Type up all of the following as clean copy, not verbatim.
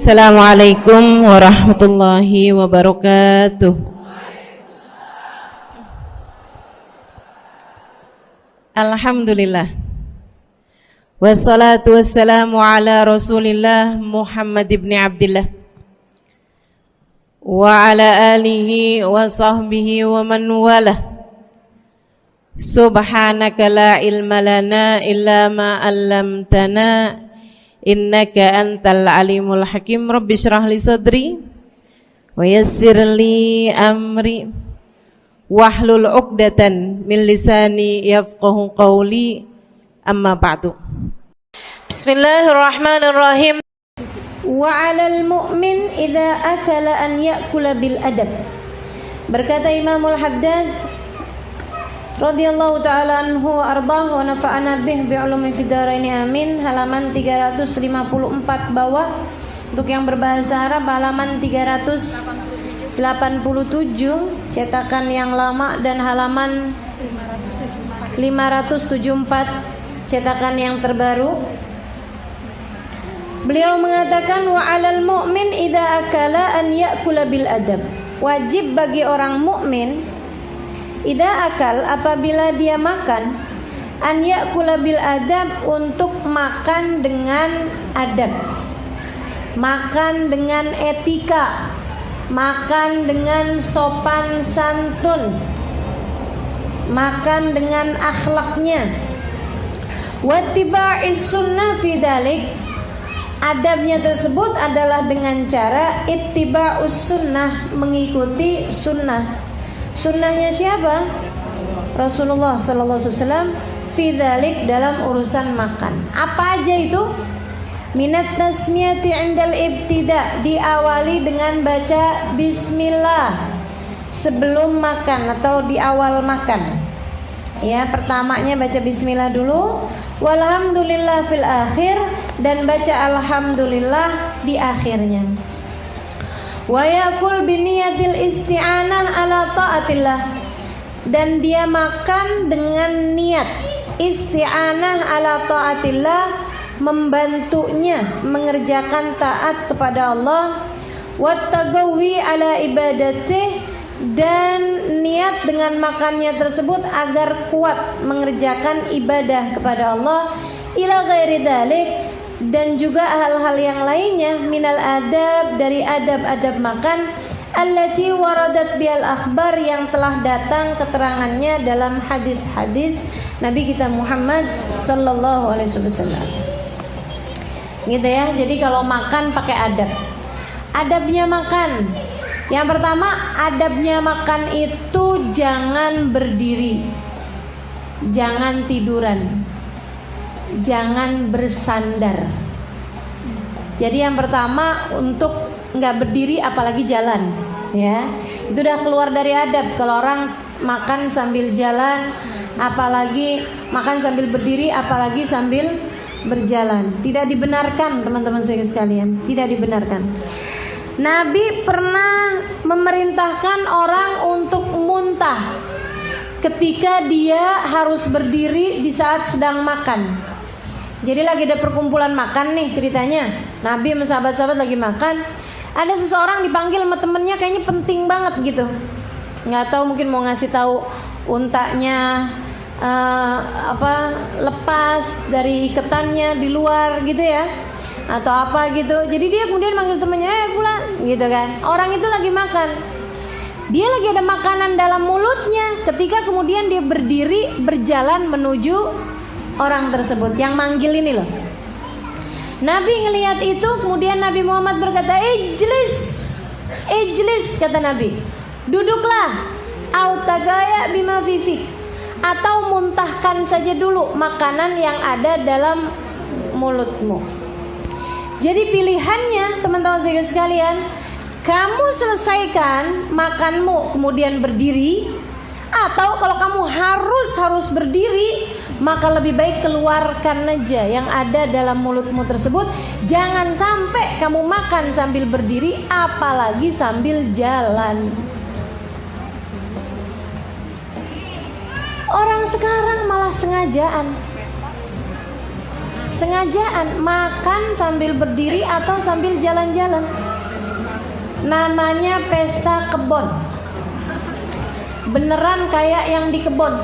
Assalamualaikum warahmatullahi wabarakatuh. Alhamdulillah. Wassalatu wassalamu ala Rasulillah Muhammad ibn Abdillah wa ala alihi wa sahbihi wa man walah. Subhanaka la ilma lana illa ma 'allamtana innaka antal alimul hakim. Rabbi shrah li sadri wa yassir li amri wahlul 'uqdatan min lisani yafqahu qawli. Amma ba'du. Bismillahirrahmanirrahim. Wa 'alal mu'min idza akala an ya'kula bil adab. Berkata Imamul Haddad radhiyallahu ta'ala anhu arbah wa nafa'ana bih bi'ulumi fid dharaini amin. Halaman 354 bawah. Untuk yang berbahasa Arab halaman 387 cetakan yang lama dan halaman 574 cetakan yang terbaru. Beliau mengatakan wa 'alal mu'min idza akala an ya'kula bil adab. Wajib bagi orang mukmin idza akal, apabila dia makan, an ya'kula bil adab, untuk makan dengan adab, makan dengan etika, makan dengan sopan santun, makan dengan akhlaknya. Wattiba'is sunnah fi dzalik, adabnya tersebut adalah dengan cara ittiba'us sunnah, mengikuti sunnah. Sunnahnya siapa? Rasulullah sallallahu alaihi wasallam fi dzalik, dalam urusan makan. Apa aja itu? Minat tasmiyati 'indal ibtida, diawali dengan baca bismillah sebelum makan atau di awal makan. Ya, pertamanya baca bismillah dulu. Walhamdulillah fil akhir, dan baca alhamdulillah di akhirnya. Wa yakul biniyatil isti'anah ala ta'atillah, dan dia makan dengan niat isti'anah ala ta'atillah, membantunya mengerjakan taat kepada Allah. Wattagawi ala ibadatih, dan niat dengan makannya tersebut agar kuat mengerjakan ibadah kepada Allah. Ila ghairi dzalik, dan juga hal-hal yang lainnya, minal adab, dari adab-adab makan, allati waradat bihal akhbar, yang telah datang keterangannya dalam hadis-hadis Nabi kita Muhammad sallallahu alaihi wasallam. Gitu ya. Jadi kalau makan pakai adab. Adabnya makan, yang pertama, adabnya makan itu jangan berdiri, jangan tiduran, jangan bersandar. Jadi yang pertama, untuk nggak berdiri apalagi jalan, ya itu udah keluar dari adab. Kalau orang makan sambil jalan, apalagi makan sambil berdiri, apalagi sambil berjalan, tidak dibenarkan, teman-teman sekalian, tidak dibenarkan. Nabi pernah memerintahkan orang untuk muntah ketika dia harus berdiri di saat sedang makan. Jadi lagi ada perkumpulan makan nih ceritanya, Nabi sama sahabat-sahabat lagi makan. Ada seseorang dipanggil sama temennya, kayaknya penting banget gitu. Nggak tahu, mungkin mau ngasih tahu untanya lepas dari ikatannya di luar gitu ya, atau apa gitu. Jadi dia kemudian manggil temennya, fulan gitu kan. Orang itu lagi makan, dia lagi ada makanan dalam mulutnya, ketika kemudian dia berdiri berjalan menuju orang tersebut yang manggil ini loh. Nabi ngelihat itu, kemudian Nabi Muhammad berkata, ijlis, ijlis, kata Nabi, duduklah, au tagaya bima fifik, atau muntahkan saja dulu makanan yang ada dalam mulutmu. Jadi pilihannya, teman-teman sekalian, kamu selesaikan makanmu kemudian berdiri, atau kalau kamu harus berdiri, maka lebih baik keluarkan aja yang ada dalam mulutmu tersebut. Jangan sampai kamu makan sambil berdiri, apalagi sambil jalan. Orang sekarang malah sengajaan Sengajaan makan sambil berdiri atau sambil jalan-jalan. Namanya pesta kebon. Beneran kayak yang di kebon.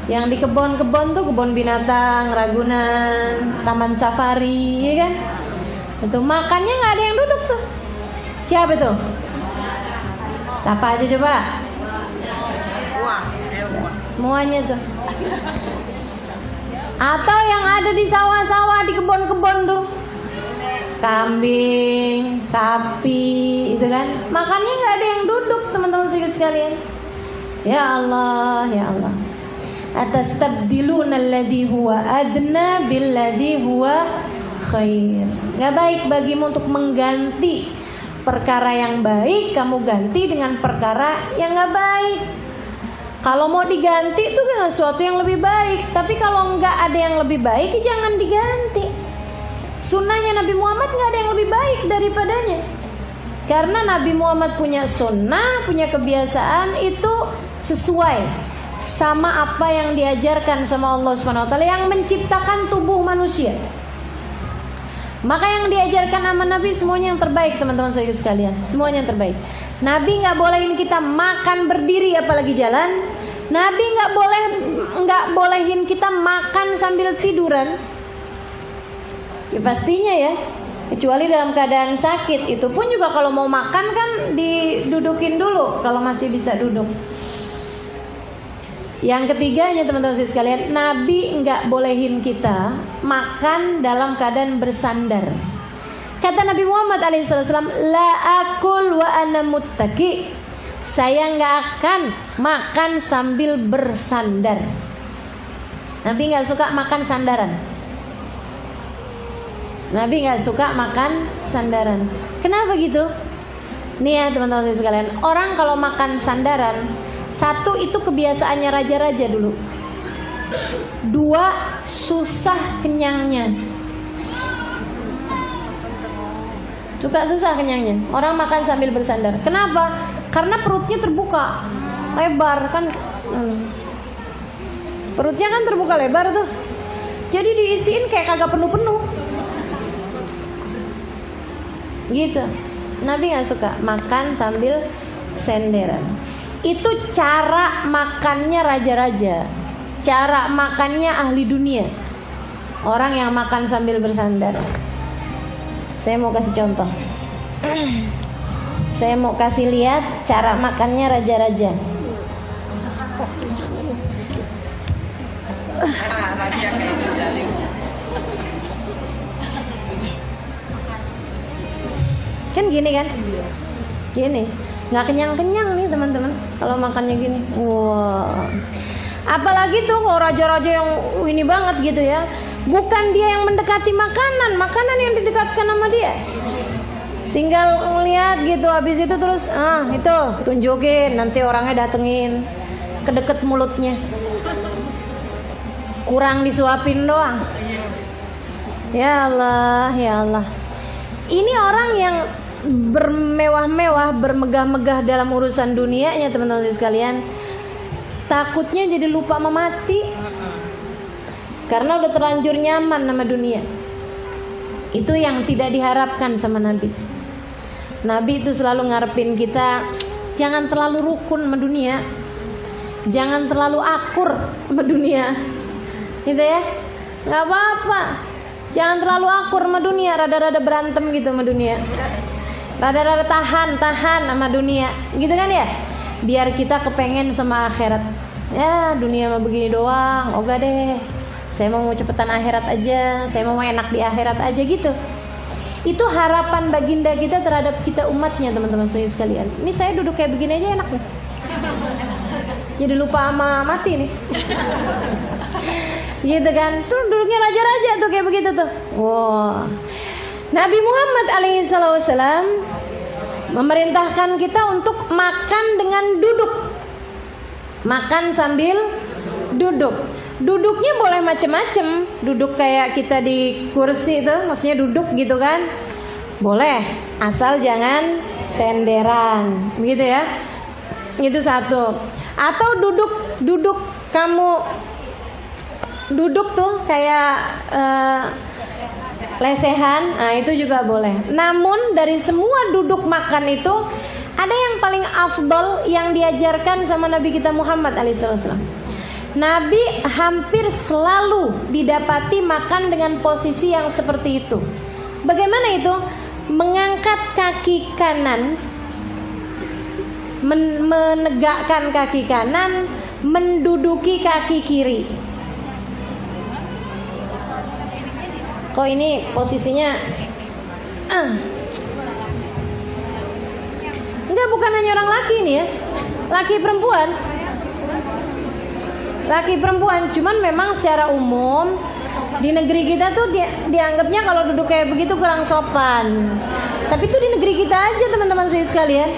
Yang di kebon-kebon tuh kebon binatang, Ragunan, Taman Safari, ya kan? Itu makannya nggak ada yang duduk tuh. Siapa tuh? Siapa aja coba? Semuanya tuh. Atau yang ada di sawah-sawah, di kebon-kebon tuh, kambing, sapi, itu kan? Makannya nggak ada yang duduk, teman-teman sekalian. Ya Allah, ya Allah. Atastabdiluna alladhi huwa adna billadhi huwa khair. Gak baik bagimu untuk mengganti perkara yang baik, kamu ganti dengan perkara yang gak baik. Kalau mau diganti itu dengan sesuatu yang lebih baik. Tapi kalau nggak ada yang lebih baik, jangan diganti. Sunnahnya Nabi Muhammad nggak ada yang lebih baik daripadanya. Karena Nabi Muhammad punya sunnah, punya kebiasaan itu sesuai sama apa yang diajarkan sama Allah Subhanahu wa taala yang menciptakan tubuh manusia. Maka yang diajarkan sama Nabi semuanya yang terbaik, teman-teman saya sekalian. Semuanya yang terbaik. Nabi nggak bolehin kita makan berdiri apalagi jalan. Nabi nggak bolehin kita makan sambil tiduran. Ya pastinya ya. Kecuali dalam keadaan sakit. Itu pun juga kalau mau makan kan didudukin dulu kalau masih bisa duduk. Yang ketiganya teman-teman sekalian, Nabi nggak bolehin kita makan dalam keadaan bersandar. Kata Nabi Muhammad alaihissalam, la akul wa ana muttaqi. Saya nggak akan makan sambil bersandar. Nabi nggak suka makan sandaran. Nabi nggak suka makan sandaran. Kenapa gitu? Nih ya teman-teman sekalian, orang kalau makan sandaran, satu itu kebiasaannya raja-raja dulu. Dua, susah kenyangnya. Suka susah kenyangnya. Orang makan sambil bersandar. Kenapa? Karena perutnya terbuka, lebar kan. Perutnya kan terbuka lebar tuh. Jadi diisiin kayak kagak penuh-penuh. Gitu. Nabi nggak suka makan sambil senderan. Itu cara makannya raja-raja, cara makannya ahli dunia, orang yang makan sambil bersandar. Saya mau kasih contoh. Saya mau kasih lihat cara makannya raja-raja. Kan gini kan? Gini. Nggak kenyang-kenyang nih teman-teman kalau makannya gini. Wah. Apalagi tuh kalau raja-raja yang ini banget gitu ya. Bukan dia yang mendekati makanan, makanan yang didekatkan sama dia. Tinggal ngeliat gitu, habis itu terus itu tunjukin, nanti orangnya datengin ke deket mulutnya. Kurang disuapin doang. Ya Allah, ya Allah. Ini orang yang bermewah-mewah, bermegah-megah dalam urusan dunianya teman-teman sekalian, takutnya jadi lupa memati karena udah terlanjur nyaman sama dunia. Itu yang tidak diharapkan sama Nabi. Nabi itu selalu ngarepin kita jangan terlalu rukun sama dunia, jangan terlalu akur sama dunia, gitu ya. Nggak apa-apa, jangan terlalu akur sama dunia, rada-rada berantem gitu sama dunia, rada-rada tahan sama dunia, gitu kan ya. Biar kita kepengen sama akhirat. Ya dunia mah begini doang, ogah deh. Saya mau cepetan akhirat aja, saya mau enak di akhirat aja gitu. Itu harapan baginda kita terhadap kita umatnya teman-teman sekalian. Ini saya duduk kayak begini aja enak nih. Jadi lupa sama mati nih. Gitu kan. Tuh duduknya raja-raja tuh kayak begitu tuh. Wow. Nabi Muhammad alaihissalam memerintahkan kita untuk makan dengan duduk. Makan sambil duduk. Duduknya boleh macam-macam. Duduk kayak kita di kursi tuh, maksudnya duduk gitu kan. Boleh, asal jangan senderan. Begitu ya. Itu satu. Atau duduk kamu duduk tuh kayak lesehan, nah itu juga boleh. Namun dari semua duduk makan itu ada yang paling afdol yang diajarkan sama Nabi kita Muhammad alaihissalam. Nabi hampir selalu didapati makan dengan posisi yang seperti itu. Bagaimana itu? Mengangkat kaki kanan, menegakkan kaki kanan, menduduki kaki kiri. Kok ini posisinya enggak, bukan hanya orang laki ini ya, laki perempuan, cuman memang secara umum di negeri kita tuh dianggapnya kalau duduk kayak begitu kurang sopan. Tapi itu di negeri kita aja teman-teman sekalian.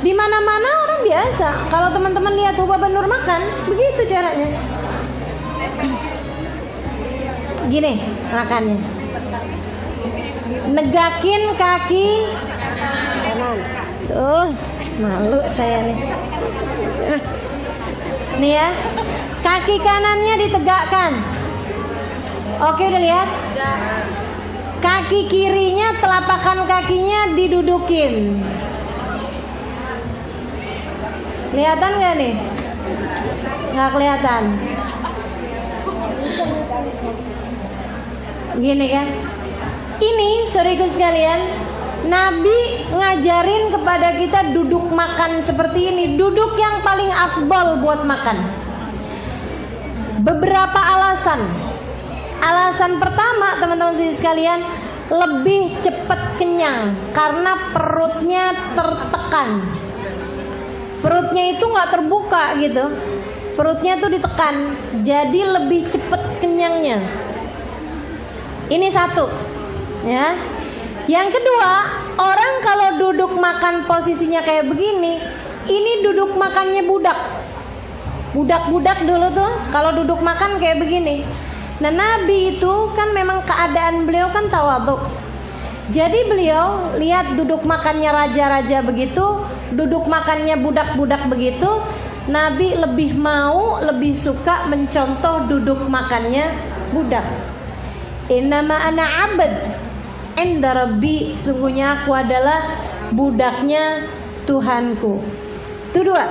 Di mana-mana orang biasa. Kalau teman-teman lihat Hubaba Nur makan, begitu caranya. Gini makannya. Negakin kaki kanan. Malu saya nih. Nih ya. Kaki kanannya ditegakkan. Oke, udah lihat? Kaki kirinya, telapakan kakinya didudukin. Kelihatan gak nih? Gak kelihatan. Gini kan? Ini, saudaraku sekalian, Nabi ngajarin kepada kita duduk makan seperti ini. Duduk yang paling afdol buat makan. Beberapa alasan. Alasan pertama, teman-teman sekalian, lebih cepat kenyang karena perutnya tertekan. Perutnya itu nggak terbuka gitu. Perutnya tuh ditekan, jadi lebih cepat kenyangnya. Ini satu, ya. Yang kedua, orang kalau duduk makan posisinya kayak begini, ini duduk makannya budak. Budak-budak dulu tuh kalau duduk makan kayak begini. Nah, Nabi itu kan memang keadaan beliau kan tawadhu. Jadi beliau lihat duduk makannya raja-raja begitu, duduk makannya budak-budak begitu, Nabi lebih mau, lebih suka mencontoh duduk makannya budak. Innama ana 'abd 'inda rabbi, sungguhnya aku adalah budaknya Tuhanku. Itu dua.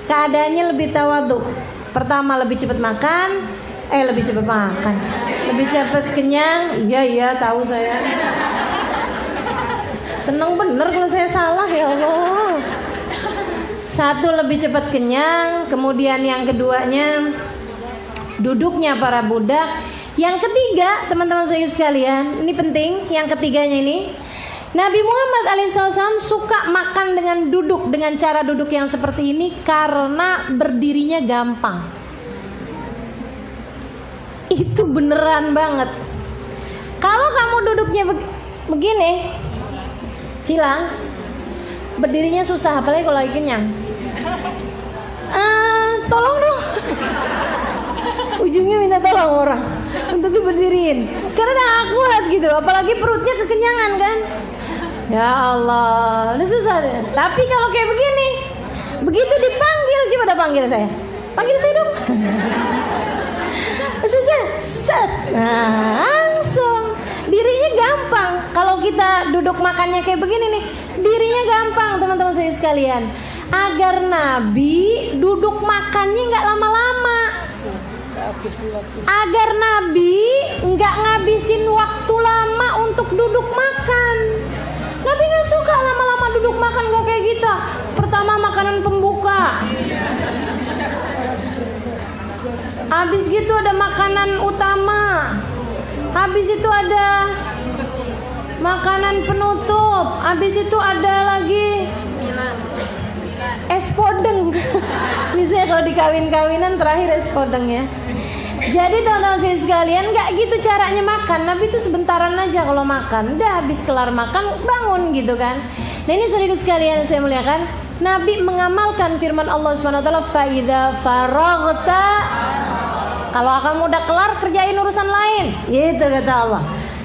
Keadaannya lebih tawadhu. Pertama, lebih cepat makan, lebih cepat kenyang. Iya tahu saya. Seneng bener kalau saya salah, ya Allah. Satu, lebih cepat kenyang. Kemudian yang keduanya, duduknya para budak. Yang ketiga, teman-teman saya sekalian, ini penting. Yang ketiganya ini, Nabi Muhammad alaihissalam suka makan dengan duduk, dengan cara duduk yang seperti ini karena berdirinya gampang. Itu beneran banget. Kalau kamu duduknya begini, cilang, berdirinya susah, apalagi kalau lagi kenyang. Tolong dong. Ujungnya minta tolong orang untuk diberdiriin karena udah akurat gitu, apalagi perutnya kekenyangan kan. Ya Allah, udah susah deh. Tapi kalau kayak begini, begitu dipanggil, coba dah panggil saya dong. Set. Nah, langsung dirinya gampang. Kalau kita duduk makannya kayak begini nih, dirinya gampang, teman-teman saya sekalian. Agar Nabi duduk makannya nggak lama-lama, agar Nabi nggak ngabisin waktu lama untuk duduk makan. Nabi nggak suka lama-lama duduk makan, nggak kayak kita. Pertama makanan pembuka, habis gitu ada makanan utama, habis itu ada makanan penutup, habis itu ada lagi es podeng. Misalnya kalau di kawin-kawinan terakhir es podeng ya. Jadi teman-teman sekalian, nggak gitu caranya makan. Nabi itu sebentaran aja kalau makan, udah habis kelar makan bangun gitu kan. Nah ini saudara sekalian saya muliakan, Nabi mengamalkan firman Allah SWT, faida faraghta, kalau kamu udah kelar kerjain urusan lain, gitu kata Allah.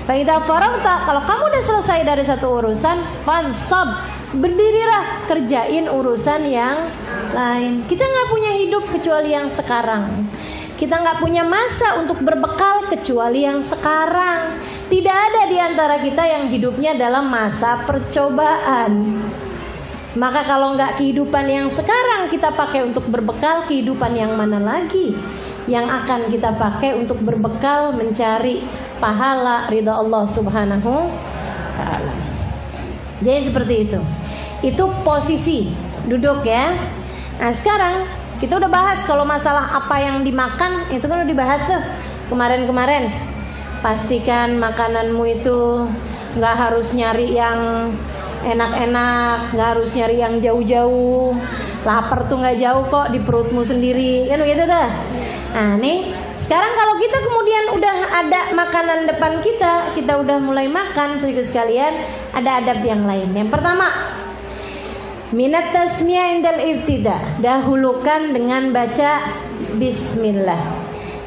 Faida faraghta, kalau kamu udah selesai dari satu urusan, fansab, berdirilah kerjain urusan yang lain. Kita nggak punya hidup kecuali yang sekarang. Kita nggak punya masa untuk berbekal kecuali yang sekarang. Tidak ada di antara kita yang hidupnya dalam masa percobaan. Maka kalau nggak kehidupan yang sekarang kita pakai untuk berbekal, kehidupan yang mana lagi yang akan kita pakai untuk berbekal mencari pahala ridha Allah Subhanahu wa ta'ala. Jadi seperti itu. Itu posisi duduk ya. Nah sekarang kita udah bahas kalau masalah apa yang dimakan, itu kan udah dibahas tuh kemarin-kemarin. Pastikan makananmu itu nggak harus nyari yang enak-enak, nggak harus nyari yang jauh-jauh. Lapar tuh nggak jauh kok, di perutmu sendiri, kan begitu tuh. Nah nih, sekarang kalau kita kemudian udah ada makanan depan kita udah mulai makan, sedikit sekalian, ada adab yang lain. Yang pertama, minat tasmiyah indal ibtida, dahulukan dengan baca bismillah.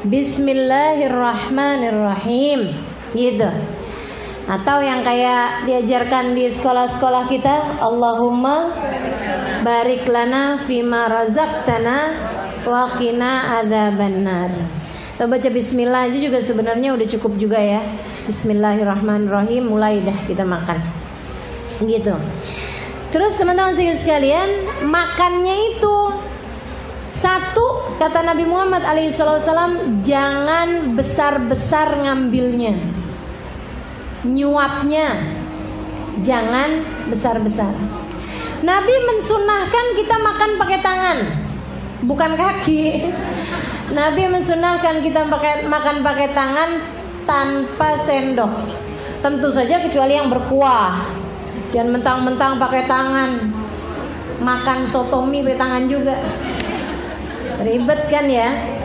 Bismillahirrahmanirrahim, gitu. Atau yang kayak diajarkan di sekolah-sekolah kita, Allahumma barik lana fima razaqtana wa qina adzabannar. Kita baca bismillah aja juga sebenarnya udah cukup juga ya. Bismillahirrahmanirrahim, mulai dah kita makan. Gitu. Terus teman-teman sekalian, makannya itu satu, kata Nabi Muhammad alaihissalam, jangan besar-besar ngambilnya. Nyuapnya jangan besar-besar. Nabi mensunahkan kita makan pakai tangan, bukan kaki. Nabi mensunahkan kita makan pakai tangan tanpa sendok. Tentu saja kecuali yang berkuah. Jangan mentang-mentang pakai tangan. Makan sotomi pakai tangan juga. Ribet kan ya?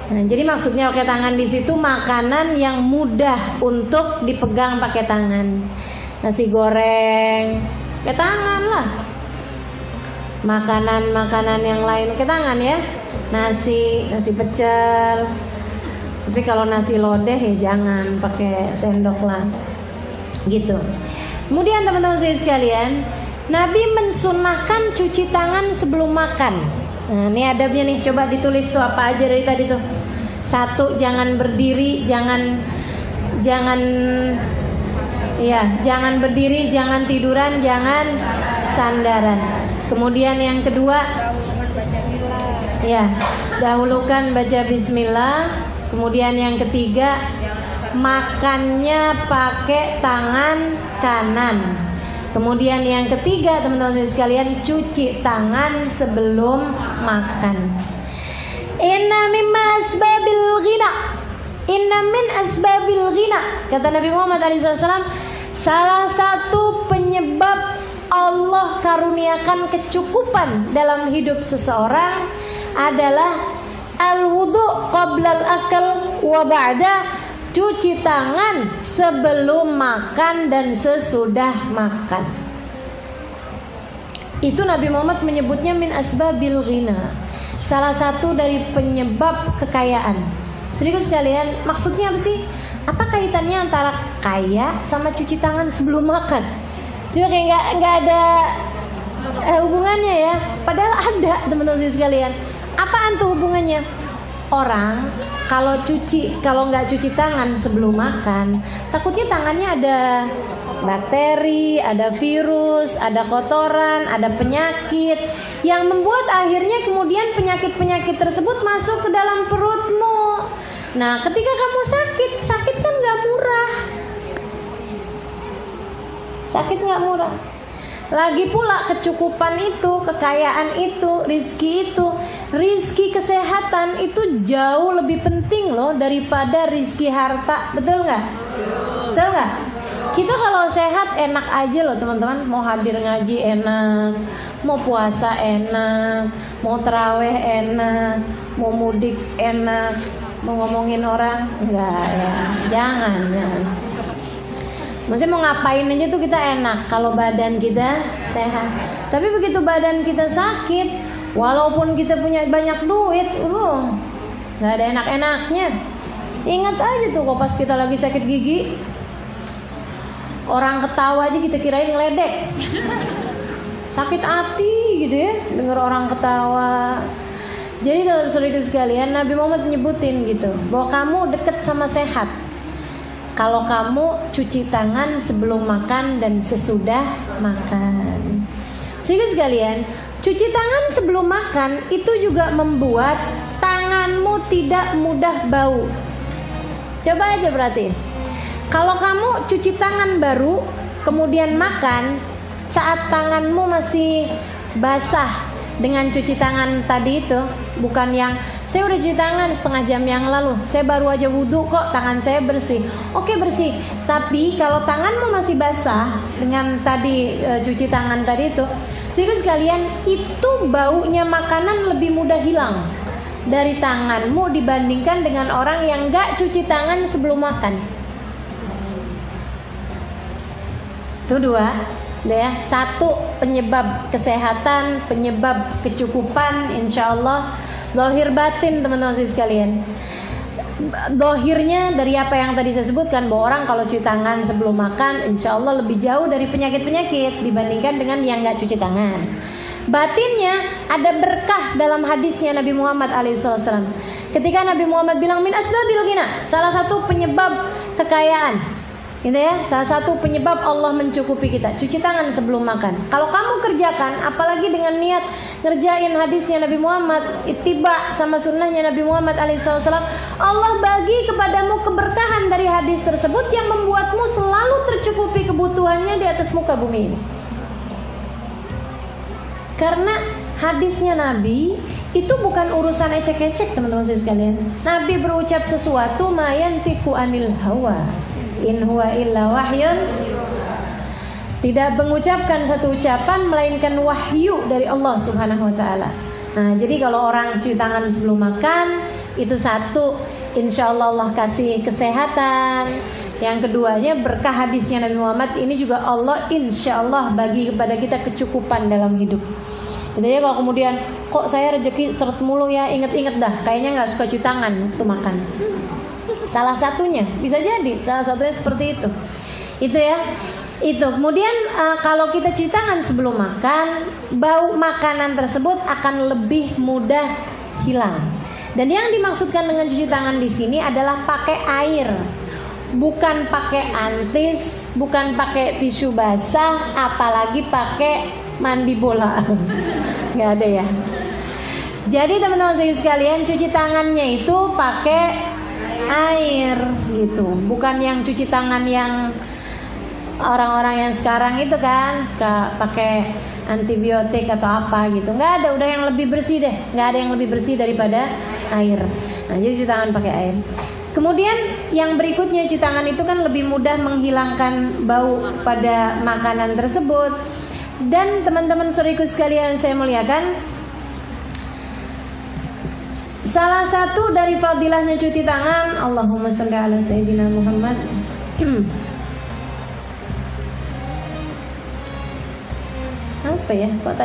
Nah, jadi maksudnya pakai tangan di situ makanan yang mudah untuk dipegang pakai tangan. Nasi goreng pakai tangan lah. Makanan-makanan yang lain pakai tangan ya. Nasi pecel. Tapi kalau nasi lodeh ya jangan pakai sendok lah. Gitu. Kemudian teman-teman sekalian, Nabi mensunahkan cuci tangan sebelum makan. Nah, ini adabnya nih, coba ditulis tuh apa aja dari tadi tuh. Satu, jangan berdiri, jangan berdiri, jangan tiduran, jangan sandaran. Kemudian yang kedua, ya, dahulukan baca bismillah. Kemudian yang ketiga, makannya pakai tangan kanan. Kemudian yang ketiga, teman-teman sekalian, cuci tangan sebelum makan. Inna min asbabil ghina. Kata Nabi Muhammad SAW, salah satu penyebab Allah karuniakan kecukupan dalam hidup seseorang adalah al-wudu qabla al-akal wa ba'da, cuci tangan sebelum makan dan sesudah makan. Itu Nabi Muhammad menyebutnya min asbabil ghina, salah satu dari penyebab kekayaan. Sedikit sekalian, maksudnya apa sih? Apa kaitannya antara kaya sama cuci tangan sebelum makan? Cuma kayak nggak ada hubungannya ya. Padahal ada, teman-teman sekalian. Apaan tuh hubungannya? Orang kalau nggak cuci tangan sebelum makan, takutnya tangannya ada bakteri, ada virus, ada kotoran, ada penyakit yang membuat akhirnya kemudian penyakit-penyakit tersebut masuk ke dalam perutmu. Nah, ketika kamu sakit kan nggak murah. Sakit nggak murah. Lagi pula kecukupan itu, kekayaan itu, rizki kesehatan itu jauh lebih penting loh daripada rizki harta. Betul nggak? Betul nggak? Kita kalau sehat enak aja loh teman-teman. Mau hadir ngaji enak, mau puasa enak, mau terawih enak, mau mudik enak, mau ngomongin orang enggak ya. Jangan. Maksudnya mau ngapain aja tuh kita enak kalau badan kita sehat. Tapi begitu badan kita sakit, walaupun kita punya banyak duit, nggak ada enak-enaknya. Ingat aja tuh kok pas kita lagi sakit gigi, orang ketawa aja kita kirain ngeledek. Sakit hati gitu ya, denger orang ketawa. Jadi saudara-saudara sekalian, Nabi Muhammad nyebutin gitu bahwa kamu deket sama sehat kalau kamu cuci tangan sebelum makan dan sesudah makan. Saudara sekalian, cuci tangan sebelum makan itu juga membuat tanganmu tidak mudah bau. Coba aja perhatiin. Kalau kamu cuci tangan baru kemudian makan, saat tanganmu masih basah dengan cuci tangan tadi itu, bukan yang saya udah cuci tangan setengah jam yang lalu, saya baru aja wudhu kok tangan saya bersih. Oke, bersih, tapi kalau tanganmu masih basah dengan tadi cuci tangan tadi itu, saudara sekalian, itu baunya makanan lebih mudah hilang dari tanganmu dibandingkan dengan orang yang gak cuci tangan sebelum makan. Itu dua. Ya, satu penyebab kesehatan, penyebab kecukupan, insya Allah. Zahir batin teman-teman sekalian. Zahirnya dari apa yang tadi saya sebutkan, bahwa orang kalau cuci tangan sebelum makan, insya Allah lebih jauh dari penyakit-penyakit dibandingkan dengan yang nggak cuci tangan. Batinnya ada berkah dalam hadisnya Nabi Muhammad SAW. Ketika Nabi Muhammad bilang min asbabil ghina, salah satu penyebab kekayaan. Gitu ya, salah satu penyebab Allah mencukupi kita, cuci tangan sebelum makan. Kalau kamu kerjakan, apalagi dengan niat ngerjain hadisnya Nabi Muhammad, ittiba sama sunnahnya Nabi Muhammad alaihissalam, Allah bagi kepadamu keberkahan dari hadis tersebut yang membuatmu selalu tercukupi kebutuhannya di atas muka bumi ini. Karena hadisnya Nabi itu bukan urusan ecek-ecek teman-teman sekalian. Nabi berucap sesuatu mayantiku anil hawa, in huwa illa wahyun, tidak mengucapkan satu ucapan melainkan wahyu dari Allah Subhanahu wa taala. Nah, jadi kalau orang cuci tangan sebelum makan, itu satu, insya Allah Allah kasih kesehatan. Yang keduanya berkah hadisnya Nabi Muhammad ini juga Allah insya Allah bagi kepada kita kecukupan dalam hidup. Jadi ya kalau kemudian kok saya rezeki seret mulu ya, inget-inget dah, kayaknya nggak suka cuci tangan waktu makan. Salah satunya, bisa jadi salah satunya seperti itu. Itu ya. Itu. Kemudian kalau kita cuci tangan sebelum makan, bau makanan tersebut akan lebih mudah hilang. Dan yang dimaksudkan dengan cuci tangan di sini adalah pakai air. Bukan pakai antis, bukan pakai tisu basah, apalagi pakai mandi bola. Nggak ada ya. Jadi teman-teman sekalian, cuci tangannya itu pakai air gitu, bukan yang cuci tangan yang orang-orang yang sekarang itu kan suka pakai antibiotik atau apa gitu. Nggak ada, udah yang lebih bersih deh, nggak ada yang lebih bersih daripada air. Nah, jadi cuci tangan pakai air. Kemudian yang berikutnya, cuci tangan itu kan lebih mudah menghilangkan bau pada makanan tersebut. Dan teman-teman saudaraku sekalian saya muliakan, salah satu dari fadilahnya cuci tangan, Allahumma sholli ala sayyidina Muhammad. Apa ya? Kok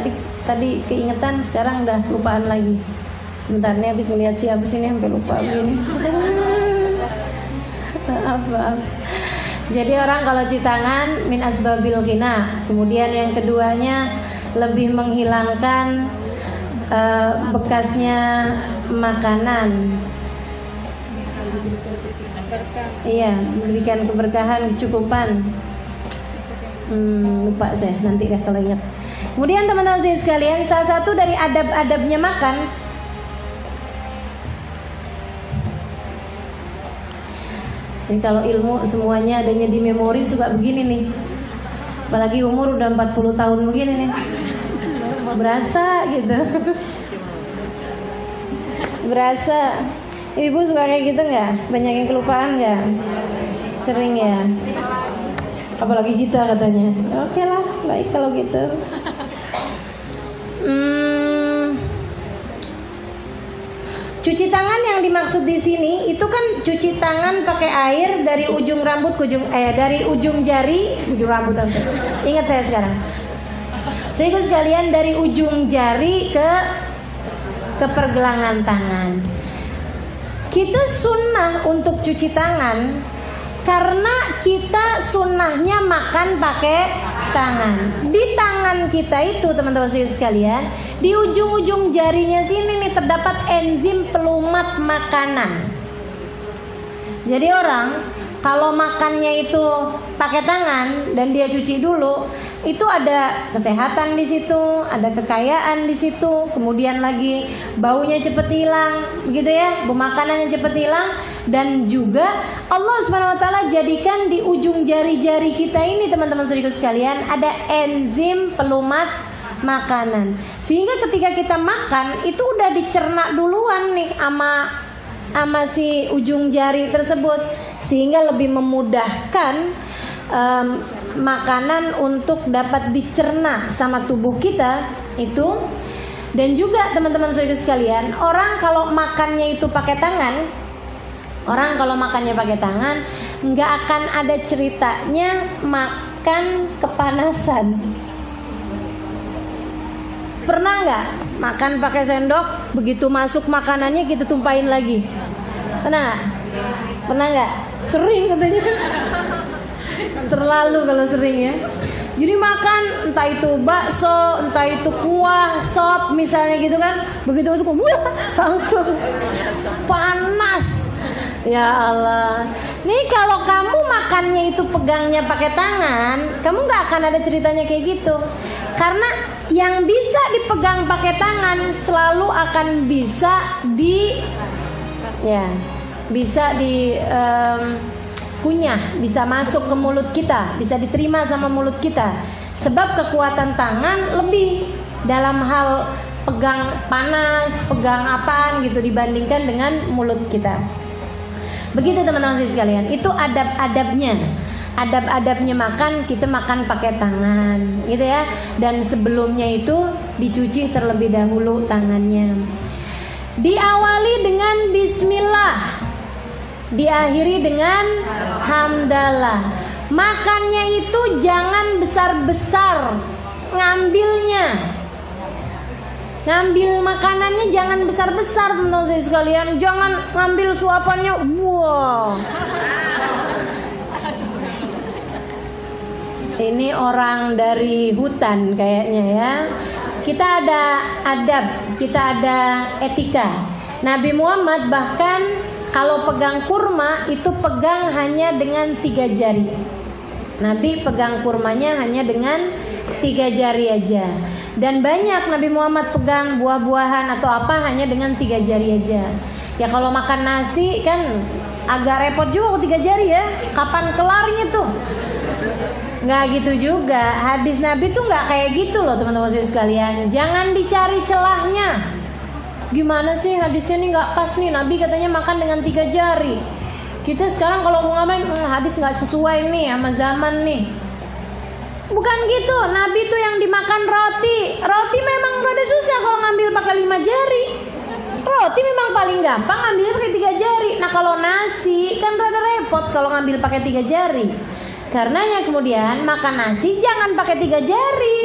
tadi keingetan, sekarang udah lupaan lagi. Sebentar nih, habis melihat siapa sini sampai lupa begini. Maaf. Jadi orang kalau cuci tangan min asbabil ghina. Kemudian yang keduanya lebih menghilangkan bekasnya makanan. Iya, memberikan keberkahan, kecukupan. Lupa saya, nanti deh kalau ingat. Kemudian teman-teman sekalian, salah satu dari adab-adabnya makan, ini kalau ilmu semuanya adanya di memori suka begini nih. Apalagi umur udah 40 tahun begini nih, berasa gitu. Berasa. Ibu suka kayak gitu nggak? Banyak yang kelupaan nggak? Sering ya. Apalagi kita katanya. Oke lah, baik kalau gitu. Cuci tangan yang dimaksud di sini itu kan cuci tangan pakai air dari ujung rambut ke dari ujung jari, ujung rambut sampai. Ingat saya sekarang. Saudara sekalian, dari ujung jari ke pergelangan tangan. Kita sunnah untuk cuci tangan Karena kita sunnahnya makan pakai tangan. Di tangan kita itu teman-teman sekalian, di ujung-ujung jarinya sini nih terdapat enzim pelumat makanan. Jadi orang kalau makannya itu pakai tangan dan dia cuci dulu, itu ada kesehatan di situ, ada kekayaan di situ, kemudian lagi baunya cepet hilang, gitu ya, bau makanannya cepet hilang, dan juga Allah Subhanahu Wa Taala jadikan di ujung jari-jari kita ini teman-teman saudara sekalian ada enzim pelumat makanan, sehingga ketika kita makan itu udah dicerna duluan nih sama si ujung jari tersebut, sehingga lebih memudahkan makanan untuk dapat dicerna sama tubuh kita itu. Dan juga teman-teman saudara sekalian, orang kalau makannya itu pakai tangan, nggak akan ada ceritanya makan kepanasan. Pernah nggak makan pakai sendok, begitu masuk makanannya kita tumpahin lagi? Pernah nggak? Sering katanya. Terlalu kalau sering ya. Jadi makan entah itu bakso, entah itu kuah, sop misalnya gitu kan, begitu masuk wah langsung panas. Ya Allah. Nih kalau kamu makannya itu pegangnya pakai tangan, kamu nggak akan ada ceritanya kayak gitu. Karena yang bisa dipegang pakai tangan selalu akan bisa kunyah, bisa masuk ke mulut kita, bisa diterima sama mulut kita. Sebab kekuatan tangan lebih dalam hal pegang panas, pegang apaan gitu dibandingkan dengan mulut kita. Begitu teman-teman sekalian, itu adab-adabnya. Adab-adabnya makan, kita makan pakai tangan gitu ya. Dan sebelumnya itu dicuci terlebih dahulu tangannya. Diawali dengan bismillah, diakhiri dengan hamdalah. Makannya itu jangan besar-besar ngambilnya. Ngambil makanannya jangan besar-besar teman-teman saya sekalian. Jangan ngambil suapannya wow. Ini orang dari hutan kayaknya ya. Kita ada adab, kita ada etika. Nabi Muhammad bahkan kalau pegang kurma itu pegang hanya dengan 3 jari. Nabi pegang kurmanya hanya dengan 3 jari aja. Dan banyak Nabi Muhammad pegang buah-buahan atau apa hanya dengan 3 jari aja. Ya kalau makan nasi kan agak repot juga 3 jari ya. Kapan kelarnya tuh? Nggak gitu juga. Hadis Nabi tuh nggak kayak gitu loh teman-teman sekalian. Jangan dicari celahnya. Gimana sih hadisnya nih nggak pas nih, Nabi katanya makan dengan 3 jari. Kita sekarang kalau mau ngapain hadis nggak sesuai nih sama zaman nih. Bukan gitu, Nabi tuh yang dimakan roti. Roti memang rada susah kalau ngambil pakai 5 jari. Roti memang paling gampang ngambilnya pakai 3 jari. Nah kalau nasi kan rada repot kalau ngambil pakai 3 jari. Karenanya kemudian makan nasi jangan pakai 3 jari,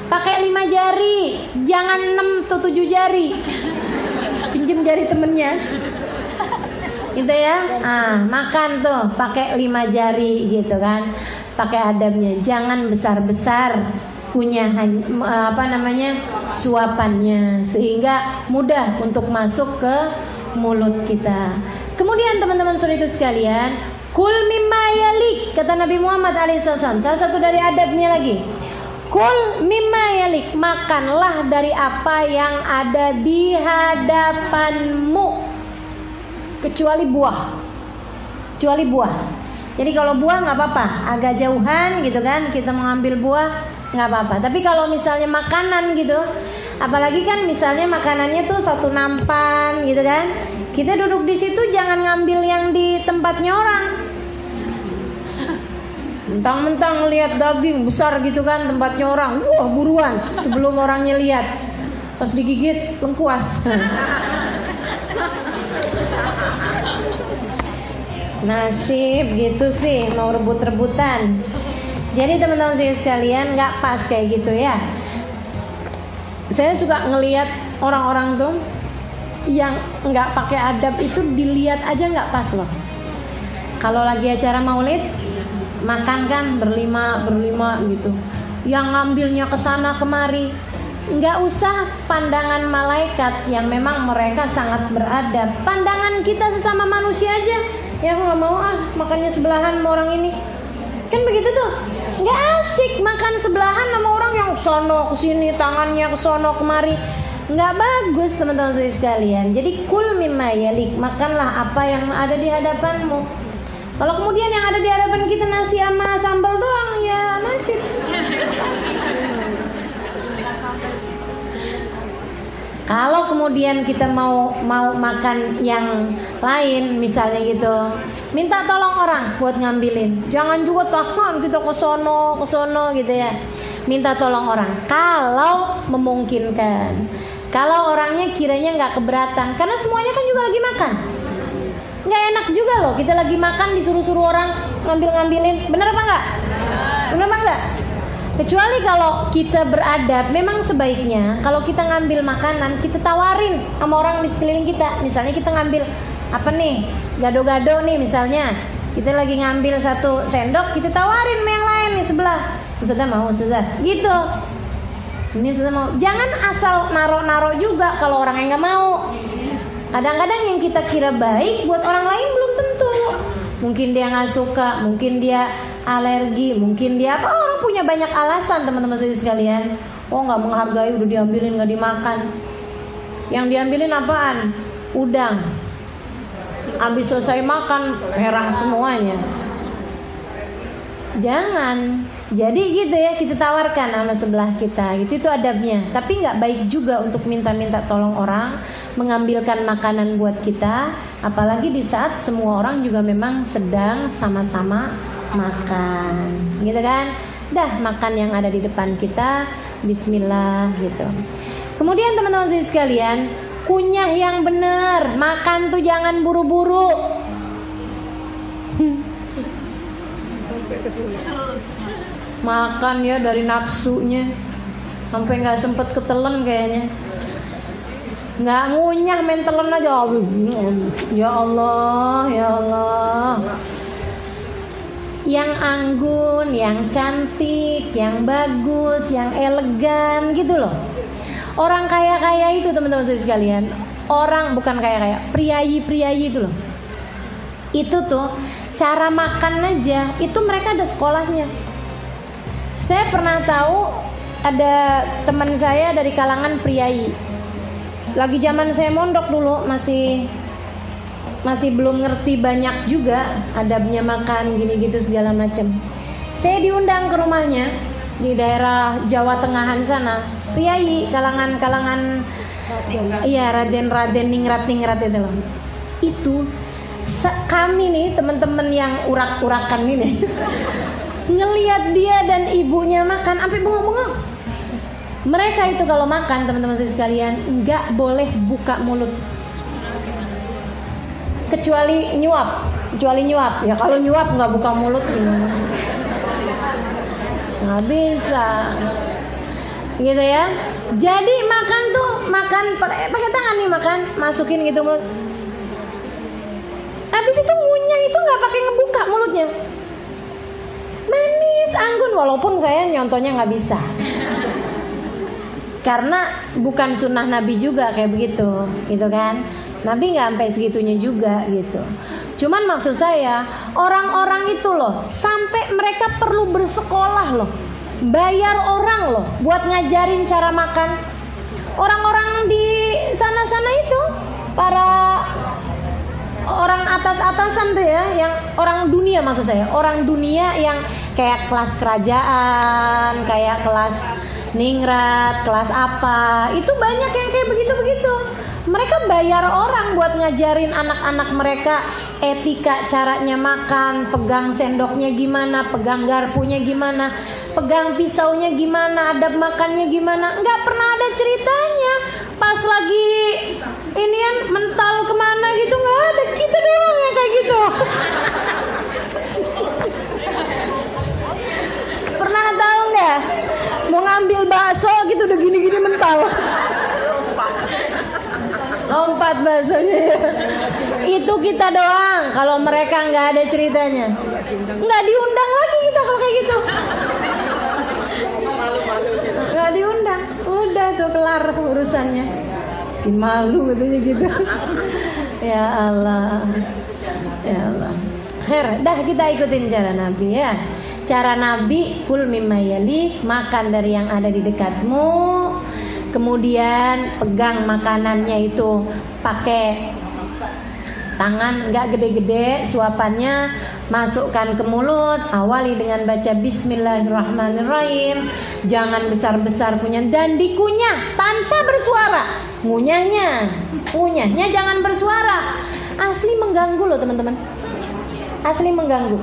pakai 5 jari, jangan 6 atau 7 jari. Pinjem jari temennya, gitu ya. Makan tuh pakai 5 jari gitu kan, pakai adabnya. Jangan besar-besar kunyahan suapannya sehingga mudah untuk masuk ke mulut kita. Kemudian teman-teman saudara sekalian, kul mimma yalik, kata Nabi Muhammad alaihissalam. Salah satu dari adabnya lagi, kul mimma yalik, makanlah dari apa yang ada di hadapanmu, kecuali buah. Kecuali buah. Jadi kalau buah nggak apa-apa, agak jauhan gitu kan, kita mengambil buah nggak apa-apa. Tapi kalau misalnya makanan gitu, apalagi kan misalnya makanannya tuh satu nampan gitu kan, kita duduk di situ jangan ngambil yang di tempatnya orang. Mentang-mentang lihat daging besar gitu kan tempatnya orang, wah buruan sebelum orangnya lihat, pas digigit lengkuas. Nasib gitu sih, mau rebut-rebutan. Jadi teman-teman saya sekalian, nggak pas kayak gitu ya. Saya suka ngelihat orang-orang tuh yang nggak pakai adab itu, dilihat aja nggak pas loh. Kalau lagi acara maulid, makan kan berlima gitu. Yang ngambilnya ke sana kemari. Nggak usah pandangan malaikat yang memang mereka sangat beradab. Pandangan kita sesama manusia aja. Ya aku nggak mau makannya sebelahan sama orang ini. Kan begitu tuh. Nggak asik makan sebelahan sama orang yang sono kesini, tangannya ke sono kemari. Nggak bagus teman-teman sekalian. Jadi kul mimma yalik, makanlah apa yang ada di hadapanmu. Kalau kemudian yang ada di hadapan kita nasi sama sambal doang, ya nasib. Kalau kemudian kita mau makan yang lain, misalnya gitu, minta tolong orang buat ngambilin. Jangan juga tahan kita ke sono gitu ya. Minta tolong orang. Kalau memungkinkan. Kalau orangnya kiranya nggak keberatan, karena semuanya kan juga lagi makan. Nggak enak juga loh kita lagi makan disuruh-suruh orang ngambilin. Bener apa enggak? Bener apa enggak? Kecuali kalau kita beradab, memang sebaiknya kalau kita ngambil makanan kita tawarin sama orang di sekeliling kita. Misalnya kita ngambil apa nih, gado-gado nih misalnya, kita lagi ngambil 1 sendok, kita tawarin sama yang lain nih sebelah. Ustazah mau, Ustazah gitu. Ini Ustazah mau. Jangan asal naro-naro juga kalau orang yang nggak mau. Kadang-kadang yang kita kira baik buat orang lain belum tentu. Mungkin dia nggak suka, mungkin dia alergi, mungkin dia apa, orang punya banyak alasan teman-teman sekalian. Oh nggak menghargai, udah diambilin nggak dimakan. Yang diambilin apaan? Udang. Habis selesai makan herang semuanya. Jangan. Jadi gitu ya, kita tawarkan sama sebelah kita. Itu adabnya. Tapi nggak baik juga untuk minta-minta tolong orang mengambilkan makanan buat kita, apalagi di saat semua orang juga memang sedang sama-sama makan, gitu kan? Dah makan yang ada di depan kita, bismillah gitu. Kemudian teman-teman sekalian, kunyah yang benar, makan tuh jangan buru-buru. Makan ya dari nafsunya, sampai nggak sempet ketelen kayaknya. Nggak ngunyah, main telan aja. Ya Allah, ya Allah. Yang anggun, yang cantik, yang bagus, yang elegan gitu loh. Orang kaya-kaya itu teman-teman sekalian, orang bukan kaya-kaya, priayi-priayi itu loh. Itu tuh cara makan aja, itu mereka ada sekolahnya. Saya pernah tahu ada teman saya dari kalangan priayi. Lagi zaman saya mondok dulu masih belum ngerti banyak juga adabnya makan gini gitu segala macam. Saya diundang ke rumahnya di daerah Jawa Tengahan sana. Priayi kalangan iya raden-raden ningrat-ningrat itu loh. Itu kami nih teman-teman yang urak-urakan ini ngelihat dia dan ibunya makan sampai bengong-bengong. Mereka itu kalau makan teman-teman sekalian nggak boleh buka mulut kecuali nyuap. Ya kalau nyuap nggak buka mulut gimana? Nggak bisa gitu ya. Jadi makan tuh makan pakai tangan nih, makan masukin gitu mulut. Habis itu ngunyah itu nggak pakai ngebuka mulutnya. Manis, anggun, walaupun saya nyontohnya nggak bisa. Karena bukan sunnah Nabi juga kayak begitu, gitu kan? Nabi nggak sampai segitunya juga, gitu. Cuman maksud saya, orang-orang itu loh, sampai mereka perlu bersekolah loh, bayar orang loh, buat ngajarin cara makan. Orang-orang di sana-sana itu, para orang atas-atasan tuh ya, yang orang dunia maksud saya, orang dunia yang kayak kelas kerajaan, kayak kelas ningrat, kelas apa, itu banyak yang kayak begitu-begitu. Mereka bayar orang buat ngajarin anak-anak mereka etika caranya makan, pegang sendoknya gimana, pegang garpunya gimana, pegang pisaunya gimana, adab makannya gimana. Nggak pernah ada ceritanya pas lagi inian mental kemana gitu, nggak ada. Kita doang yang kayak gitu. Pernah tahu nggak? Mau ngambil bakso gitu udah gini-gini mental. Lompat rasanya ya. Itu kita doang. Kalau mereka nggak ada ceritanya, nggak diundang lagi kita kalau kayak gitu. Nggak diundang, udah tuh kelar urusannya. Bikin malu katanya gitu. Ya Allah, ya Allah. Dah kita ikutin cara Nabi ya. Cara Nabi, kul mimma yali, makan dari yang ada di dekatmu. Kemudian pegang makanannya itu pakai tangan, nggak gede-gede, suapannya masukkan ke mulut. Awali dengan baca Bismillahirrahmanirrahim. Jangan besar-besar punya dan dikunyah tanpa bersuara. Ngunyahnya jangan bersuara. Asli mengganggu loh teman-teman. Asli mengganggu.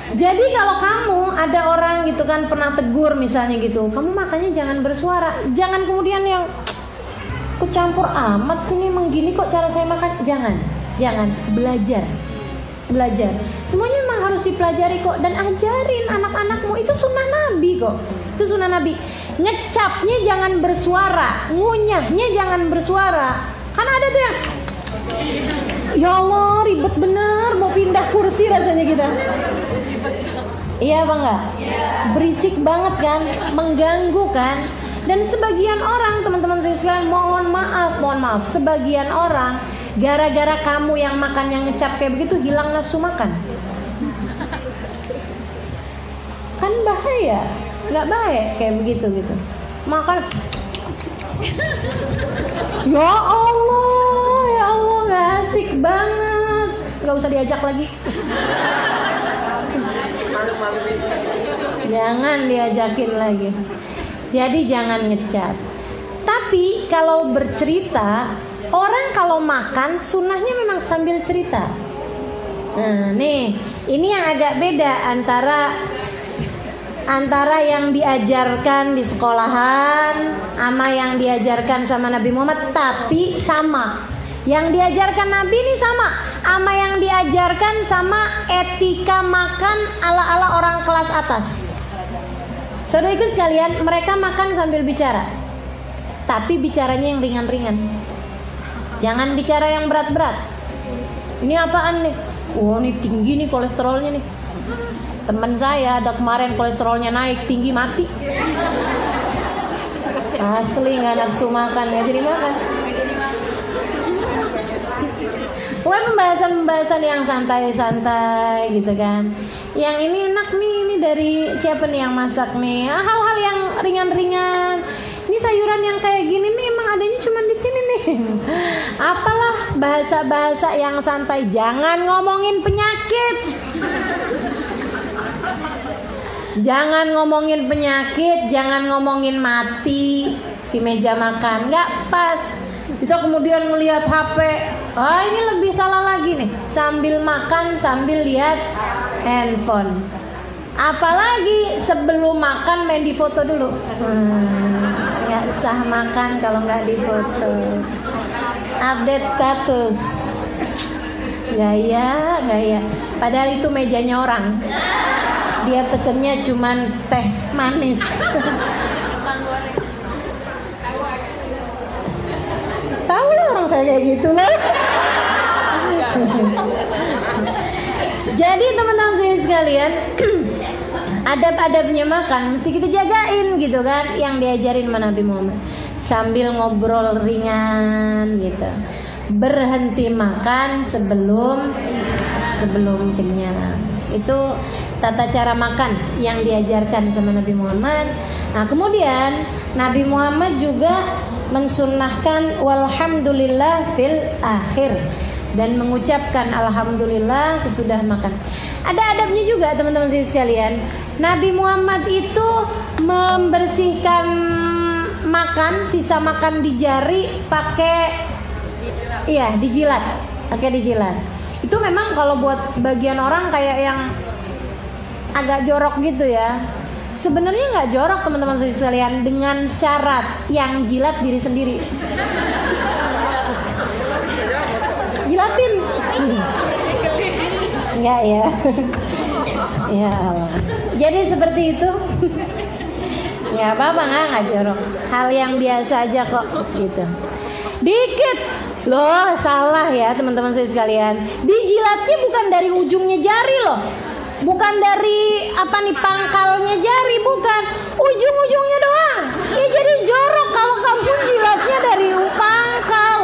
Jadi kalau kamu ada orang gitu kan pernah tegur misalnya gitu, kamu makanya jangan bersuara. Jangan kemudian yang kok campur amat sini menggini kok cara saya makan. Jangan, belajar. Semuanya memang harus dipelajari kok, dan ajarin anak-anakmu. Itu sunnah Nabi kok. Itu sunnah Nabi. Ngecapnya jangan bersuara, ngunyahnya jangan bersuara. Kan ada tuh yang ya Allah ribet bener, mau pindah kursi rasanya kita. Iya apa enggak? Berisik banget kan, mengganggu kan. Dan sebagian orang, teman-teman saya sekalian, mohon maaf, sebagian orang gara-gara kamu yang makan yang ngecap kayak begitu hilang nafsu makan. Kan bahaya, nggak baik kayak begitu gitu. Makan, ya Allah, nggak asik banget, nggak usah diajak lagi. Jangan diajakin lagi. Jadi jangan ngecap. Tapi kalau bercerita, orang kalau makan sunnahnya memang sambil cerita. Nah, nih, ini yang agak beda antara yang diajarkan di sekolahan sama yang diajarkan sama Nabi Muhammad, tapi sama. Yang diajarkan Nabi ini sama yang diajarkan sama etika makan ala-ala orang kelas atas. Saudaraku sekalian, mereka makan sambil bicara, tapi bicaranya yang ringan-ringan. Jangan bicara yang berat-berat. Ini apaan nih? Oh, ini tinggi nih kolesterolnya nih. Teman saya ada kemarin kolesterolnya naik tinggi mati. Asli nggak nafsu makan, nggak jadi makan. Bukan pembahasan yang santai-santai gitu kan. Yang ini enak nih, ini dari siapa nih yang masak nih? Hal-hal yang ringan-ringan. Ini sayuran yang kayak gini nih emang adanya cuma di sini nih. Apalah bahasa-bahasa yang santai. Jangan ngomongin penyakit. Jangan ngomongin penyakit, jangan ngomongin mati di meja makan. Nggak pas. Kita kemudian melihat HP. Ini lebih salah lagi nih. Sambil makan, sambil lihat handphone. Apalagi sebelum makan main di foto dulu. Nggak sah makan kalau nggak di foto. Update status. Gaya. Padahal itu mejanya orang. Dia pesennya cuman teh manis. Tahu lah orang saya kayak gitu lah. Jadi teman-teman saya sekalian, adab-adabnya makan mesti kita jagain gitu kan, yang diajarin sama Nabi Muhammad. Sambil ngobrol ringan gitu. Berhenti makan sebelum kenyang. Itu tata cara makan yang diajarkan sama Nabi Muhammad. Nah, kemudian Nabi Muhammad juga mensunnahkan walhamdulillah fil akhir, dan mengucapkan alhamdulillah sesudah makan. Ada adabnya juga teman-teman sekalian. Nabi Muhammad itu membersihkan makan, sisa makan di jari pakai dijilat. Pakai dijilat. Itu memang kalau buat sebagian orang kayak yang agak jorok gitu ya. Sebenarnya nggak jorok teman-teman sekalian, dengan syarat yang jilat diri sendiri. Jilatin. Enggak ya. Ya Allah. Jadi seperti itu. Ya apa-apa, nggak jorok. Hal yang biasa aja kok gitu. Dikit Loh, salah ya teman-teman saya sekalian. Dijilatnya bukan dari ujungnya jari loh. Bukan dari pangkalnya jari, bukan. Ujung-ujungnya doang. Ya jadi jorok kalau kamu jilatnya dari pangkal.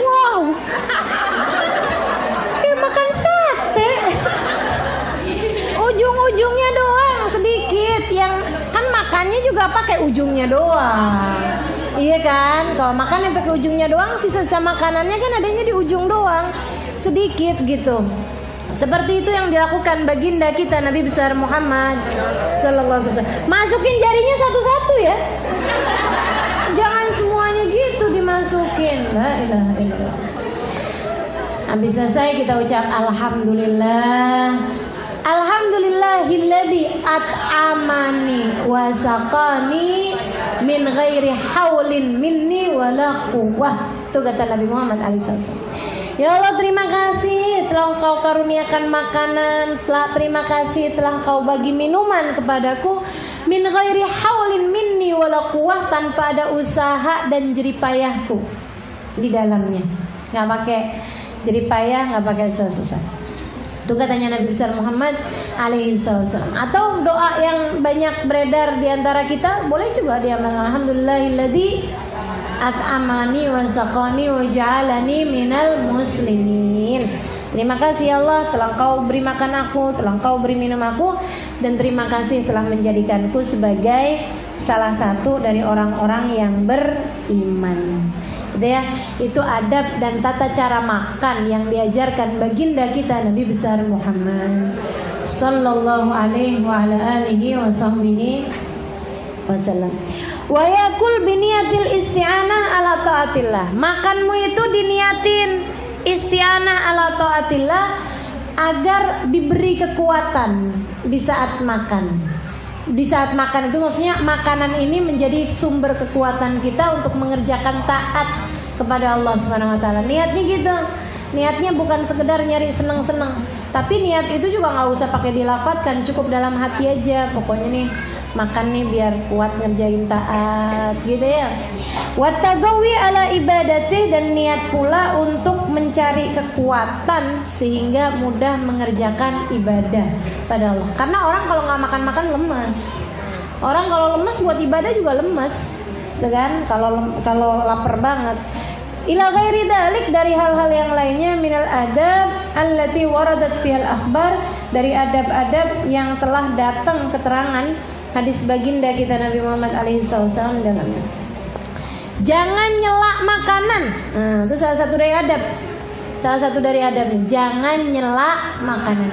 Wow. Kayak makan sate. Ujung-ujungnya doang sedikit. Yang kan makannya juga pakai ujungnya doang. Iya kan? Kalau makan yang pakai ujungnya doang, sisa-sisa makanannya kan adanya di ujung doang. Sedikit gitu. Seperti itu yang dilakukan baginda kita Nabi besar Muhammad sallallahu alaihi wasallam. Masukin jarinya satu-satu ya. Jangan semuanya gitu dimasukin. La ilaha illallah. Habis selesai kita ucap alhamdulillah. Alhamdulillahilladzi at'amani wa saqani min ghairi haulin minni wala quwwah. Itu kata Nabi Muhammad SAW. Ya Allah, terima kasih telah Engkau karuniakan makanan, terima kasih telah Engkau bagi minuman kepadaku min ghairi haulin minni wala quwwah, tanpa ada usaha dan jeripayahku di dalamnya. Enggak pakai jeripayah, enggak pakai susah-susah. Itu katanya Nabi besar Muhammad alaihi wasallam. Atau doa yang banyak beredar di antara kita, boleh juga diamalkan. Alhamdulillahilladzi at'amani wa saqani wa ja'alani minal muslimin. Terima kasih ya Allah, telah Engkau beri makan aku, telah Engkau beri minum aku, dan terima kasih telah menjadikanku sebagai salah satu dari orang-orang yang beriman. Gitu ya. Itu adab dan tata cara makan yang diajarkan baginda kita Nabi besar Muhammad sallallahu alaihi wa ala alihi wa sahbihi wasallam. Wa yakul biniyatil isti'anah ala taatillah. Makanmu itu diniatin isti'anah ala taatillah agar diberi kekuatan di saat makan. Di saat makan itu maksudnya makanan ini menjadi sumber kekuatan kita untuk mengerjakan taat kepada Allah Subhanahu wa taala. Niatnya gitu. Niatnya bukan sekedar nyari seneng-seneng, tapi niat itu juga nggak usah pakai dilafatkan, cukup dalam hati aja. Pokoknya nih makan nih biar kuat ngerjain taat gitu ya. Wattagawi ala ibadatih, dan niat pula untuk mencari kekuatan sehingga mudah mengerjakan ibadah pada Allah. Karena orang kalau nggak makan-makan lemas. Orang kalau lemas buat ibadah juga lemas, kan? Kalau lapar banget. Ila ghairi dalik, dari hal-hal yang lainnya minal adab allati waradat fihal akhbar, dari adab-adab yang telah datang keterangan hadis baginda kita Nabi Muhammad alaihi wasallam dalamnya. Jangan nyela makanan. Nah, itu salah satu dari adab. Salah satu dari adabnya, jangan nyela makanan.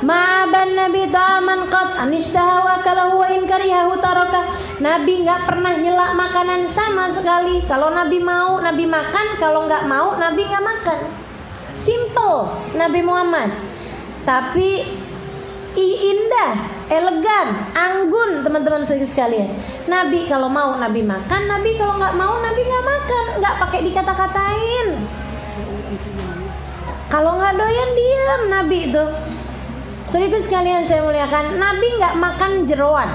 Ma'aban Nabi ta'aman qat anishtaha wa kalahu wa in karihahu taraka. Nabi enggak pernah nyela makanan sama sekali. Kalau Nabi mau, Nabi makan. Kalau enggak mau, Nabi enggak makan. Simple Nabi Muhammad. Tapi indah, elegan, anggun teman-teman sekalian. Nabi kalau mau Nabi makan, Nabi kalau nggak mau Nabi nggak makan, nggak pakai dikata-katain. Kalau nggak doyan diam Nabi itu. Saudaraku sekalian saya muliakan, Nabi nggak makan jeroan.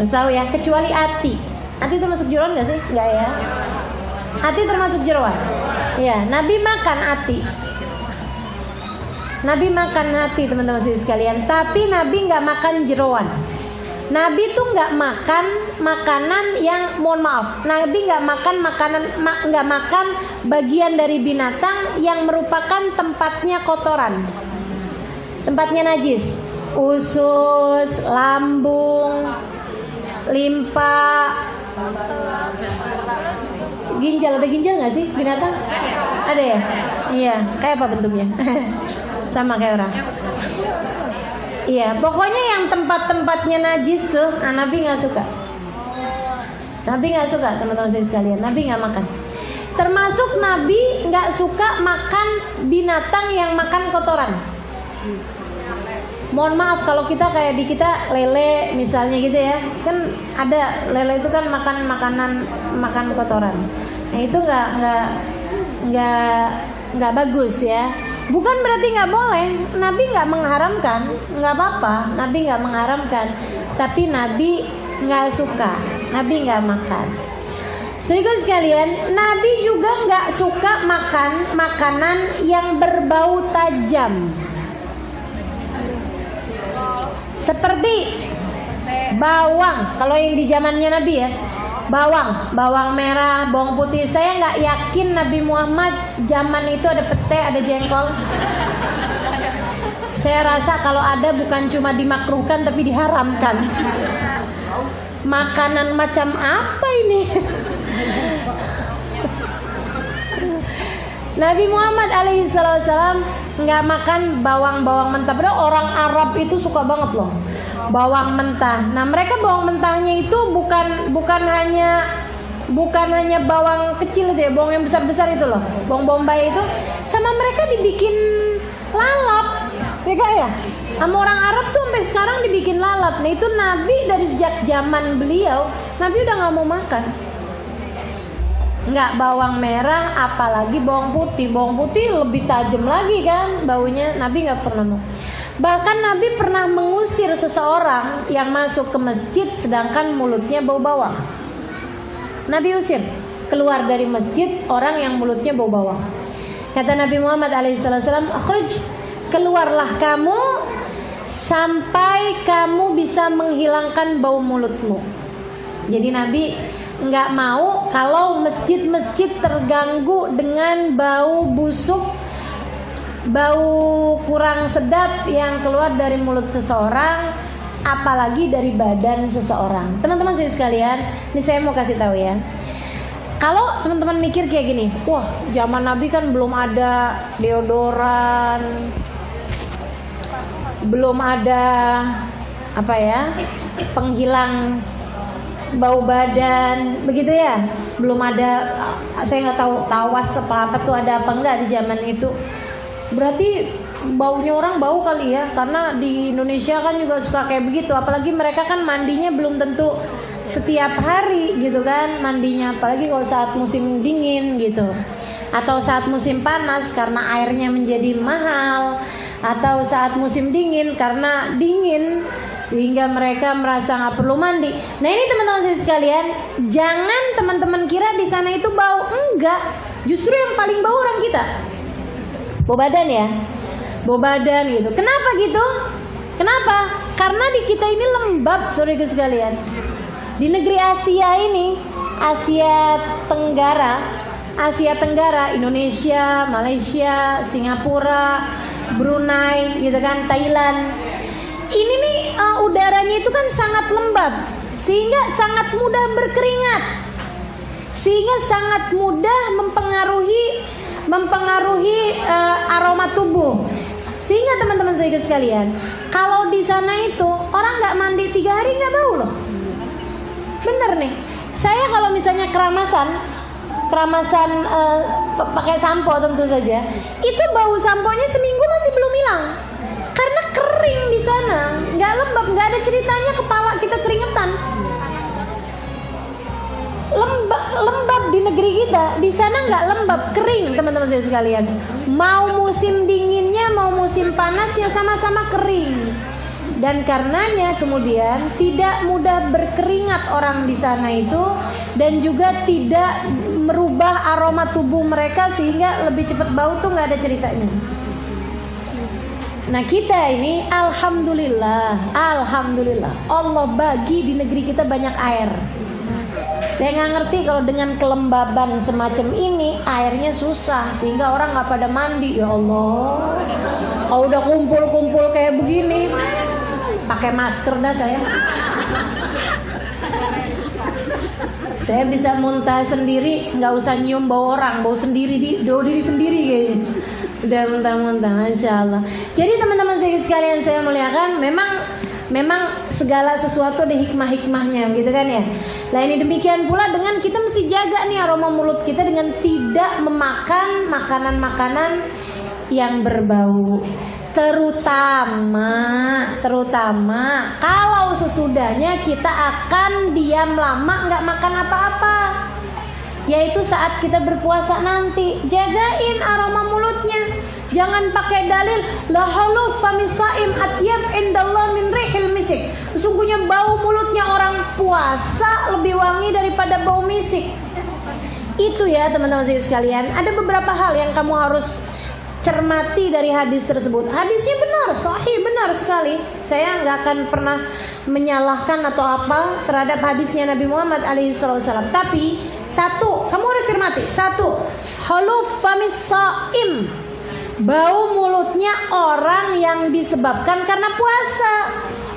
Tahu ya, kecuali ati. Ati termasuk jeroan nggak sih? Nggak ya. Ati termasuk jeroan. Ya, Nabi makan ati. Nabi makan hati teman-teman sekalian, tapi Nabi nggak makan jeroan. Nabi tuh nggak makan makanan yang, mohon maaf, Nabi nggak makan makanan, nggak makan bagian dari binatang yang merupakan tempatnya kotoran, tempatnya najis, usus, lambung, limpa, ginjal. Ada ginjal nggak sih binatang? Ada ya? Iya. Kayak apa bentuknya? Sama kayak orang. Iya, pokoknya yang tempat-tempatnya najis tuh, Nabi nggak suka. Nabi nggak suka teman-teman sekalian. Nabi nggak makan. Termasuk Nabi nggak suka makan binatang yang makan kotoran. Mohon maaf kalau kita kayak di kita lele misalnya gitu ya, kan ada lele itu kan makan kotoran. Nah itu nggak bagus ya. Bukan berarti nggak boleh. Nabi nggak mengharamkan, nggak apa-apa. Nabi nggak mengharamkan, tapi Nabi nggak suka. Nabi nggak makan. Saudara sekalian, Nabi juga nggak suka makan makanan yang berbau tajam. Seperti bawang, kalau yang di zamannya Nabi ya, bawang merah, bawang putih. Saya nggak yakin Nabi Muhammad zaman itu ada pete, ada jengkol. Saya rasa kalau ada bukan cuma dimakruhkan tapi diharamkan. Makanan macam apa ini? Nabi Muhammad alaihissalam nggak makan bawang mentah. Padahal orang Arab itu suka banget loh bawang mentah. Nah mereka bawang mentahnya itu bukan hanya bawang kecil itu ya, bawang yang besar itu loh, bawang bombay itu, sama mereka dibikin lalap, ya. Sama orang Arab tuh sampai sekarang dibikin lalap. Nah itu Nabi dari sejak zaman beliau, Nabi udah nggak mau makan. Nggak bawang merah, apalagi bawang putih. Bawang putih lebih tajam lagi kan baunya. Nabi nggak pernah mau. Bahkan Nabi pernah mengusir seseorang yang masuk ke masjid sedangkan mulutnya bau bawang. Nabi usir keluar dari masjid orang yang mulutnya bau bawang. Kata Nabi Muhammad alaihissalam, "Akhruj, keluarlah kamu sampai kamu bisa menghilangkan bau mulutmu." Jadi Nabi nggak mau kalau masjid-masjid terganggu dengan bau busuk, bau kurang sedap yang keluar dari mulut seseorang, apalagi dari badan seseorang. Teman-teman sekalian, ini saya mau kasih tahu ya. Kalau teman-teman mikir kayak gini, wah zaman Nabi kan belum ada deodoran, belum ada penghilang bau badan, begitu ya, belum ada, saya nggak tahu tawas apa tuh ada apa enggak di zaman itu. Berarti baunya orang bau kali ya, karena di Indonesia kan juga suka kayak begitu. Apalagi mereka kan mandinya belum tentu setiap hari gitu kan mandinya, apalagi kalau saat musim dingin gitu, atau saat musim panas karena airnya menjadi mahal, atau saat musim dingin karena dingin sehingga mereka merasa nggak perlu mandi. Nah ini teman-teman sekalian, jangan teman-teman kira di sana itu bau, enggak. Justru yang paling bau orang kita, bau badan ya, bau badan gitu. Kenapa gitu? Kenapa? Karena di kita ini lembab, saudara sekalian. Di negeri Asia ini, Asia Tenggara, Indonesia, Malaysia, Singapura, Brunei, gitu kan, Thailand. Ini nih udaranya itu kan sangat lembab, sehingga sangat mudah berkeringat, sehingga sangat mudah mempengaruhi aroma tubuh. Sehingga teman-teman saya sekalian, kalau di sana itu orang nggak mandi 3 hari nggak bau loh. Bener nih, saya kalau misalnya keramasan pakai sampo tentu saja, itu bau samponya seminggu masih belum hilang, karena kering di sana, nggak lembab, nggak ada ceritanya kepala kita keringetan. Lembab di negeri kita, di sana nggak lembab, kering teman-teman saya sekalian. Mau musim dinginnya, mau musim panasnya sama-sama kering. Dan karenanya kemudian tidak mudah berkeringat orang di sana itu, dan juga tidak merubah aroma tubuh mereka sehingga lebih cepat bau tuh nggak ada ceritanya. Nah kita ini alhamdulillah Allah bagi di negeri kita banyak air. Saya nggak ngerti kalau dengan kelembaban semacam ini airnya susah sehingga orang nggak pada mandi. Ya Allah, kalau udah kumpul kayak begini, pakai masker dah saya. Saya bisa muntah sendiri, nggak usah nyium bau orang, bau diri sendiri kayaknya. Udah muntah-muntah, Masya Allah. Jadi teman-teman sekalian saya muliakan, memang segala sesuatu ada hikmah-hikmahnya gitu kan ya. Nah ini demikian pula dengan kita mesti jaga nih aroma mulut kita dengan tidak memakan makanan-makanan yang berbau. Terutama kalau sesudahnya kita akan diam lama nggak makan apa-apa, yaitu saat kita berpuasa nanti. Jagain aroma mulutnya, jangan pakai dalil la halu famisaim atyab indallah min rihil misik. Sesungguhnya bau mulutnya orang puasa lebih wangi daripada bau misik. Itu ya teman-teman sekalian, ada beberapa hal yang kamu harus cermati dari hadis tersebut. Hadisnya benar, sahih, benar sekali. Saya nggak akan pernah menyalahkan atau apa terhadap hadisnya Nabi Muhammad alaihissalam. Tapi satu, kamu harus cermati. Satu, huluf famis shaim, bau mulutnya orang yang disebabkan karena puasa.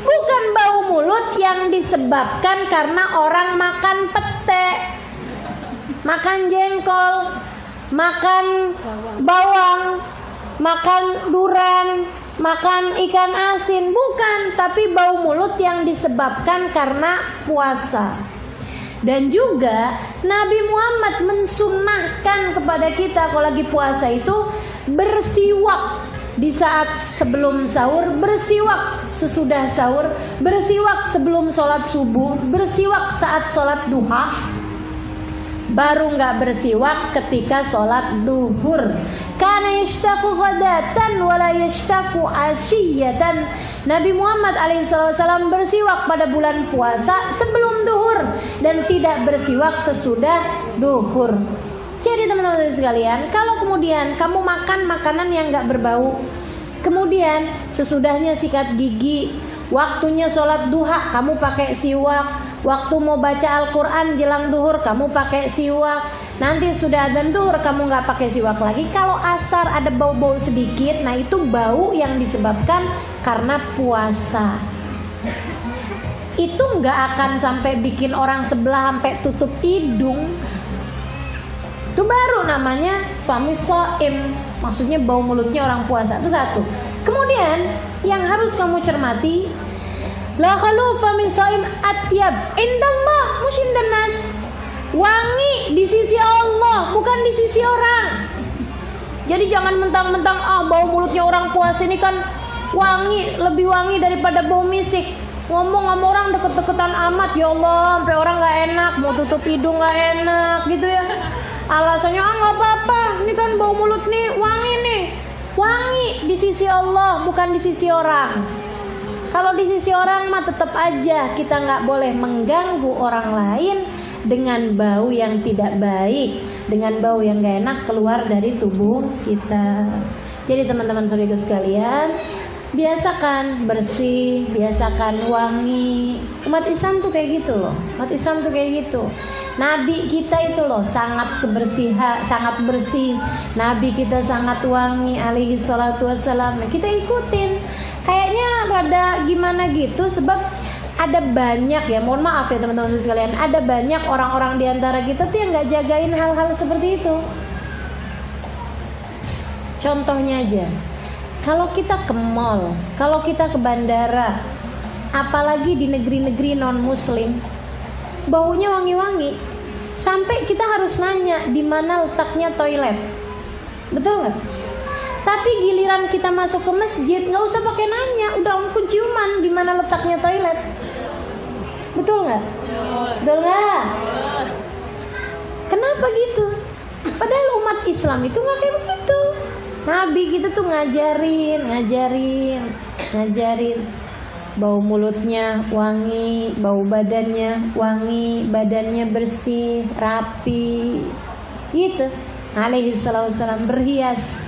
Bukan bau mulut yang disebabkan karena orang makan pete, makan jengkol, makan bawang, makan durian, makan ikan asin. Bukan, tapi bau mulut yang disebabkan karena puasa. Dan juga Nabi Muhammad mensunnahkan kepada kita kalau lagi puasa itu bersiwak di saat sebelum sahur, bersiwak sesudah sahur, bersiwak sebelum sholat subuh, bersiwak saat sholat duha, baru nggak bersiwak ketika sholat duhur. Karena yashtaku ghadatan wala yashtaku ashiyatan. Nabi Muhammad alaihissalam bersiwak pada bulan puasa sebelum duhur dan tidak bersiwak sesudah duhur. Jadi teman-teman sekalian, kalau kemudian kamu makan makanan yang nggak berbau, kemudian sesudahnya sikat gigi, waktunya sholat duha kamu pakai siwak, waktu mau baca Al-Quran jelang duhur kamu pakai siwak, nanti sudah adzan duhur kamu nggak pakai siwak lagi. Kalau asar ada bau-bau sedikit, nah itu bau yang disebabkan karena puasa. Itu nggak akan sampai bikin orang sebelah sampai tutup hidung. Itu baru namanya famis shaim, maksudnya bau mulutnya orang puasa. Itu satu. Kemudian yang harus kamu cermati, la khalufa min shaim atyab indallah mush indannas. Wangi di sisi Allah, bukan di sisi orang. Jadi jangan mentang-mentang bau mulutnya orang puasa ini kan wangi, lebih wangi daripada bau misik. Ngomong sama orang deket-deketan amat, ya Allah, sampai orang nggak enak, mau tutup hidung nggak enak gitu ya. Alasannya nggak apa-apa, ini kan bau mulut nih wangi nih. Wangi di sisi Allah, bukan di sisi orang. Kalau di sisi orang mah tetap aja kita nggak boleh mengganggu orang lain dengan bau yang tidak baik, dengan bau yang gak enak keluar dari tubuh kita. Jadi teman-teman saudara sekalian, biasakan bersih, biasakan wangi. Umat Islam tuh kayak gitu loh. Umat Islam tuh kayak gitu. Nabi kita itu loh sangat kebersihan, sangat bersih. Nabi kita sangat wangi alaihi salatu wassalam. Nah, kita ikutin. Kayaknya rada gimana gitu sebab ada banyak ya, mohon maaf ya teman-teman sekalian, ada banyak orang-orang di antara kita tuh yang nggak jagain hal-hal seperti itu. Contohnya aja, kalau kita ke mall, kalau kita ke bandara, apalagi di negeri-negeri non-muslim, baunya wangi-wangi, sampai kita harus nanya di mana letaknya toilet, betul nggak? Tapi giliran kita masuk ke masjid, nggak usah pakai nanya, udah ciuman di mana letaknya toilet, betul nggak? Betul nggak? Kenapa gitu? Padahal umat Islam itu nggak kayak begitu. Nabi kita tuh ngajarin. Bau mulutnya wangi, bau badannya wangi, badannya bersih, rapi, gitu. Alaihi salam berhias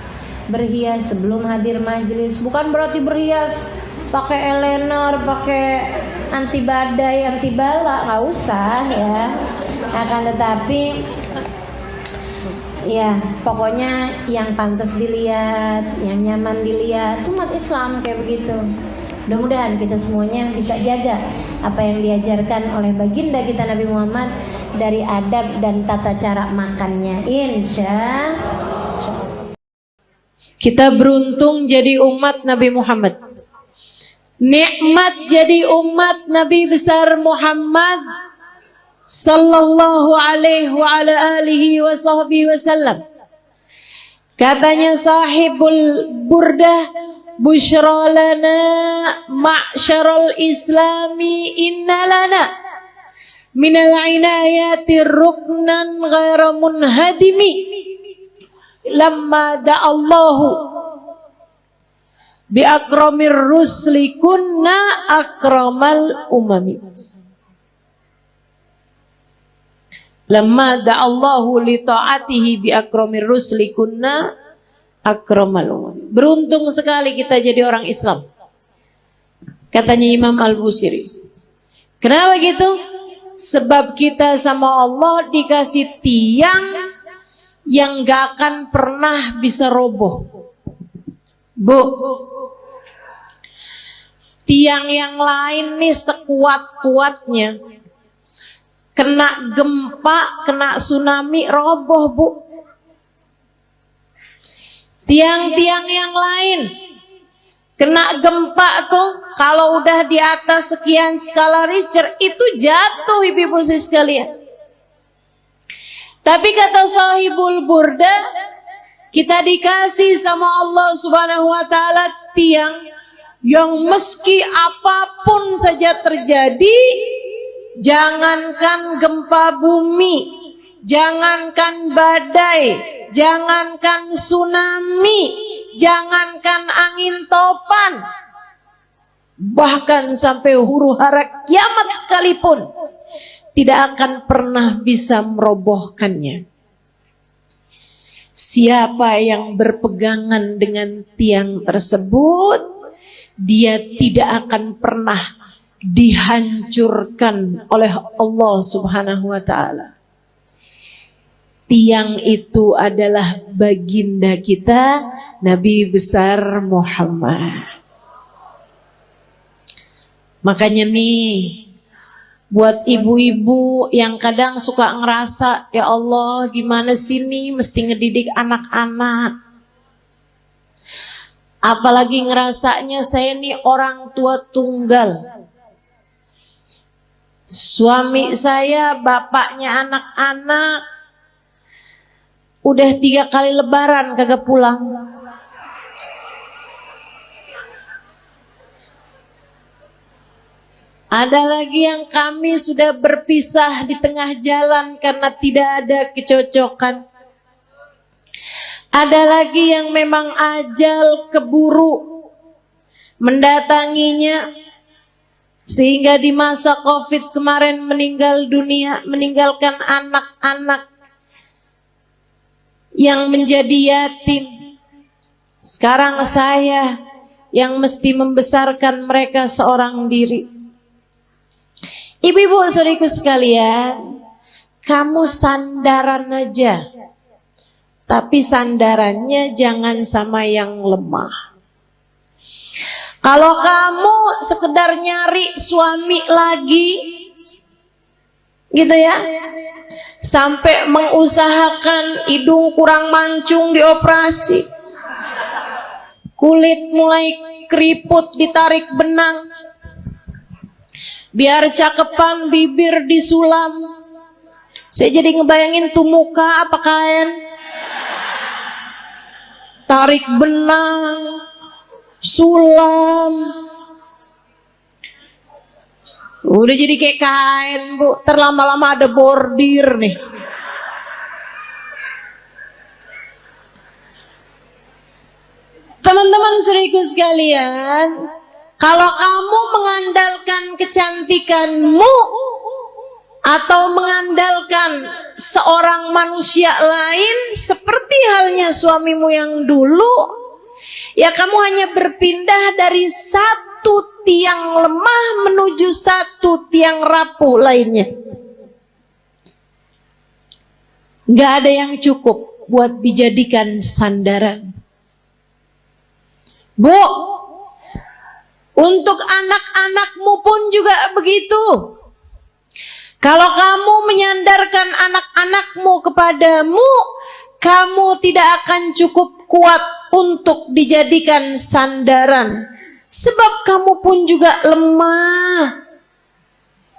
sebelum hadir majelis. Bukan berarti berhias pakai eyeliner, pakai anti badai, anti bala, nggak usah ya. Akan tetapi ya pokoknya yang pantas dilihat, yang nyaman dilihat. Umat Islam kayak begitu. Mudah-mudahan kita semuanya bisa jaga apa yang diajarkan oleh baginda kita Nabi Muhammad dari adab dan tata cara makannya, insya Allah. Kita beruntung jadi umat Nabi Muhammad. Nikmat jadi umat Nabi besar Muhammad sallallahu alaihi wa ala alihi wa sahbihi wasallam. Katanya sahibul burdah, busyra lana ma'syaral islami inna lana minal inayati ruknan ghaira munhadimi lamma da'allahu bi akramir rusli kunna akramal umami. Lamma da'allahu li ta'atihi bi akramir rusli kunna akramal umam. Beruntung sekali kita jadi orang Islam, katanya Imam Al-Busiri. Kenapa gitu? Sebab kita sama Allah dikasih tiang yang gak akan pernah bisa roboh. Bu, tiang yang lain nih sekuat-kuatnya, kena gempa, kena tsunami, roboh, Bu. Tiang-tiang yang lain kena gempa tuh, kalau udah di atas sekian skala Richter itu jatuh, ibu-ibu sekalian. Tapi kata Sahibul Burda, kita dikasih sama Allah Subhanahu wa taala tiang yang meski apapun saja terjadi, jangankan gempa bumi, jangankan badai, jangankan tsunami, jangankan angin topan, bahkan sampai huru-hara kiamat sekalipun tidak akan pernah bisa merobohkannya. Siapa yang berpegangan dengan tiang tersebut, dia tidak akan pernah dihancurkan oleh Allah Subhanahu wa taala. Tiang itu adalah baginda kita, Nabi besar Muhammad. Makanya nih, buat ibu-ibu yang kadang suka ngerasa, ya Allah gimana sih nih mesti ngedidik anak-anak. Apalagi ngerasanya saya nih orang tua tunggal. Suami saya bapaknya anak-anak, udah 3 kali lebaran kagak pulang. Ada lagi yang kami sudah berpisah di tengah jalan karena tidak ada kecocokan. Ada lagi yang memang ajal keburu mendatanginya, sehingga di masa Covid kemarin meninggal dunia, meninggalkan anak-anak yang menjadi yatim. Sekarang saya yang mesti membesarkan mereka seorang diri. Ibu-ibu saudariku sekalian, kamu sandaran aja, tapi sandarannya jangan sama yang lemah. Kalau kamu sekedar nyari suami lagi, gitu ya, sampai mengusahakan hidung kurang mancung dioperasi, kulit mulai keriput ditarik benang, biar cakepan bibir disulam. Saya jadi ngebayangin tuh muka apa kain, tarik benang, sulam, udah jadi kayak kain, Bu. Terlama-lama ada bordir nih. Teman-teman saudaraku sekalian, kalau kamu mengandalkan kecantikanmu atau mengandalkan seorang manusia lain seperti halnya suamimu yang dulu, ya kamu hanya berpindah dari satu tiang lemah menuju satu tiang rapuh lainnya. Gak ada yang cukup buat dijadikan sandaran. Bu, untuk anak-anakmu pun juga begitu. Kalau kamu menyandarkan anak-anakmu kepadamu, kamu tidak akan cukup kuat untuk dijadikan sandaran. Sebab kamu pun juga lemah.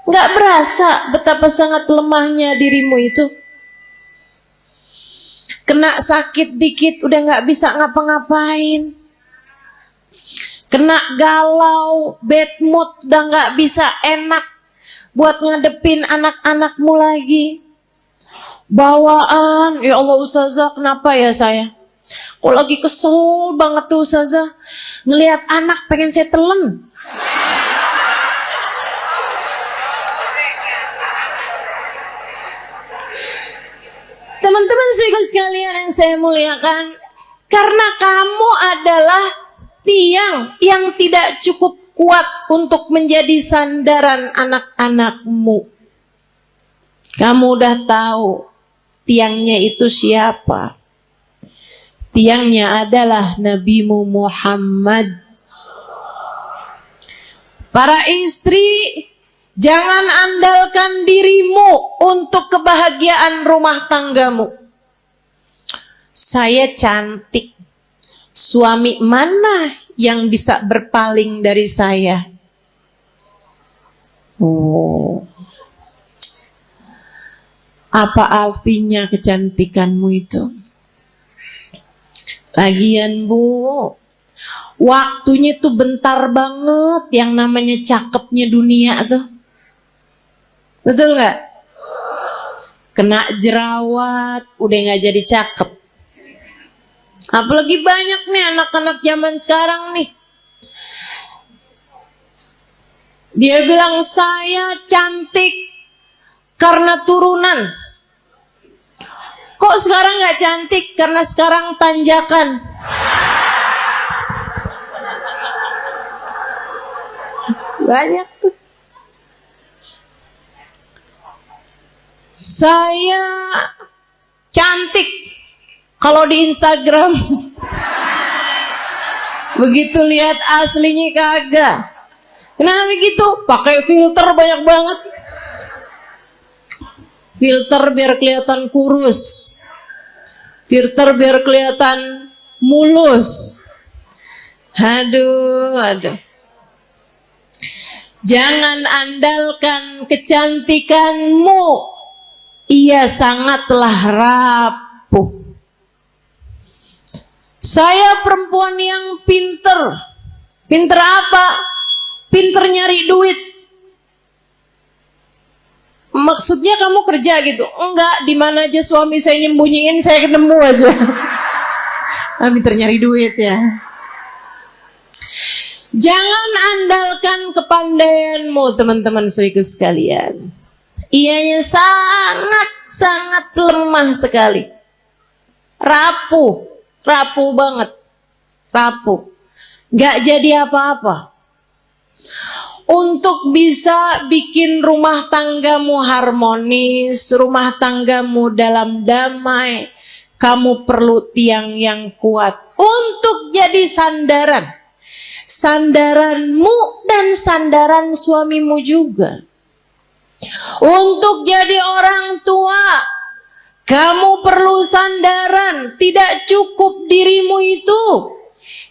Gak berasa betapa sangat lemahnya dirimu itu. Kena sakit dikit udah gak bisa ngapa-ngapain. Kena galau, bad mood, udah gak bisa enak buat ngadepin anak-anakmu lagi. Bawaan, ya Allah Ustazah, kenapa ya saya? Kok lagi kesel banget tuh Ustazah, ngelihat anak pengen saya telan. saudara sekalian yang saya muliakan, karena kamu adalah tiang yang tidak cukup kuat untuk menjadi sandaran anak-anakmu. Kamu udah tahu tiangnya itu siapa? Tiangnya adalah Nabimu Muhammad. Para istri, jangan andalkan dirimu untuk kebahagiaan rumah tanggamu. Saya cantik, suami mana yang bisa berpaling dari saya? Oh, apa artinya kecantikanmu itu? Lagian Bu, waktunya tuh bentar banget yang namanya cakepnya dunia tuh. Betul gak? Kena jerawat, udah gak jadi cakep. Apalagi banyak nih anak-anak zaman sekarang nih. Dia bilang saya cantik karena turunan. Kok sekarang gak cantik? Karena sekarang tanjakan. Banyak tuh. Saya cantik kalau di Instagram. Begitu lihat aslinya kagak. Kenapa begitu? Pakai filter banyak banget. Filter biar kelihatan kurus. Filter biar kelihatan mulus. Aduh. Jangan andalkan kecantikanmu. Ia sangatlah rapuh. Saya perempuan yang pinter. Pinter apa? Pinter nyari duit. Maksudnya kamu kerja gitu? Enggak, di mana aja suami saya nyembunyiin saya ketemu aja. Pinter nyari duit ya. Jangan andalkan kepandaianmu teman-teman saudaraku sekalian. Ianya sangat lemah sekali. Rapuh banget. Gak jadi apa-apa. Untuk bisa bikin rumah tanggamu harmonis, rumah tanggamu dalam damai, kamu perlu tiang yang kuat untuk jadi sandaran. Sandaranmu dan sandaran suamimu juga. Untuk jadi orang tua, kamu perlu sandaran. Tidak cukup dirimu itu.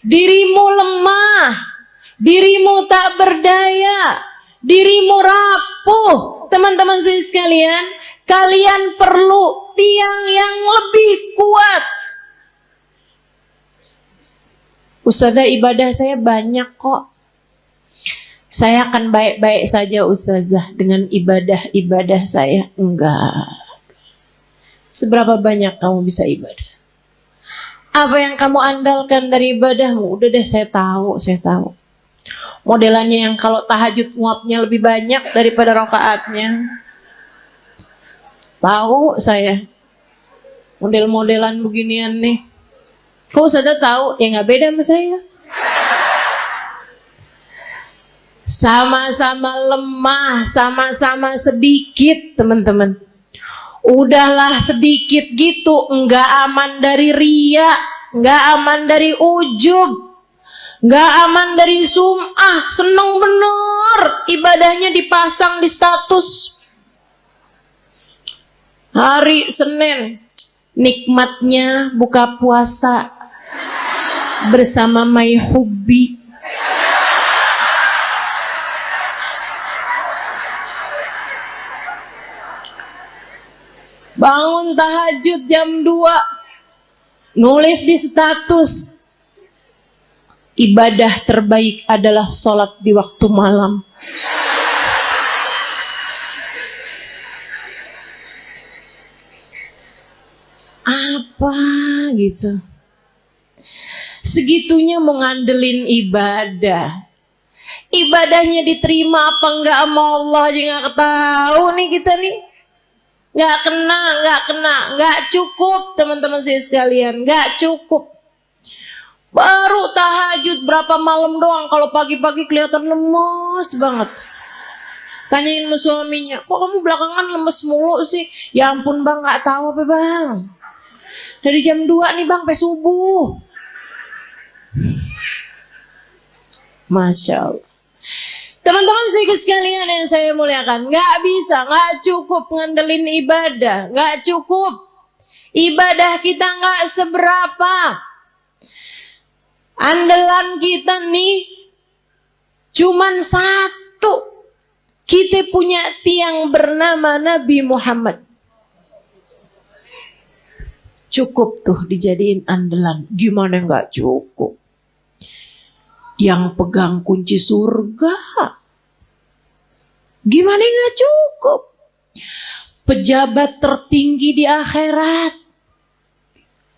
Dirimu lemah, dirimu tak berdaya, dirimu rapuh. Teman-teman saya sekalian, kalian perlu tiang yang lebih kuat. Ustazah, ibadah saya banyak kok. Saya akan baik-baik saja Ustazah dengan ibadah saya. Enggak. Seberapa banyak kamu bisa ibadah? Apa yang kamu andalkan dari ibadahmu? Udah deh, saya tahu. Modelannya yang kalau tahajud nguapnya lebih banyak daripada rakaatnya. Tahu saya. Model-modelan beginian nih. Kok Ustazah tahu? Ya nggak beda sama saya. Sama-sama lemah, sama-sama sedikit teman-teman. Udahlah sedikit gitu, enggak aman dari riya, enggak aman dari ujub, enggak aman dari sum'ah. Seneng bener ibadahnya dipasang di status. Hari Senin, nikmatnya buka puasa bersama My Hubbi. Bangun tahajud jam 2, nulis di status, ibadah terbaik adalah sholat di waktu malam. Apa gitu? Segitunya mau ngandelin ibadah. Ibadahnya diterima apa enggak sama Allah aja nggak tahu nih kita nih. Nggak cukup teman-teman saya sekalian, nggak cukup. Baru tahajud berapa malam doang, kalau pagi-pagi kelihatan lemes banget. Tanyain sama suaminya, kok kamu belakangan lemes mulu sih? Ya ampun bang, nggak tahu apa bang. Dari jam 2 nih bang, sampai subuh. Masya Allah. Teman-teman sekalian yang saya muliakan, nggak bisa, nggak cukup ngandelin ibadah, nggak cukup. Ibadah kita nggak seberapa. Andalan kita nih cuman satu. Kita punya tiang bernama Nabi Muhammad. Cukup tuh dijadiin andalan. Gimana nggak cukup? Yang pegang kunci surga. Gimana nggak cukup? Pejabat tertinggi di akhirat.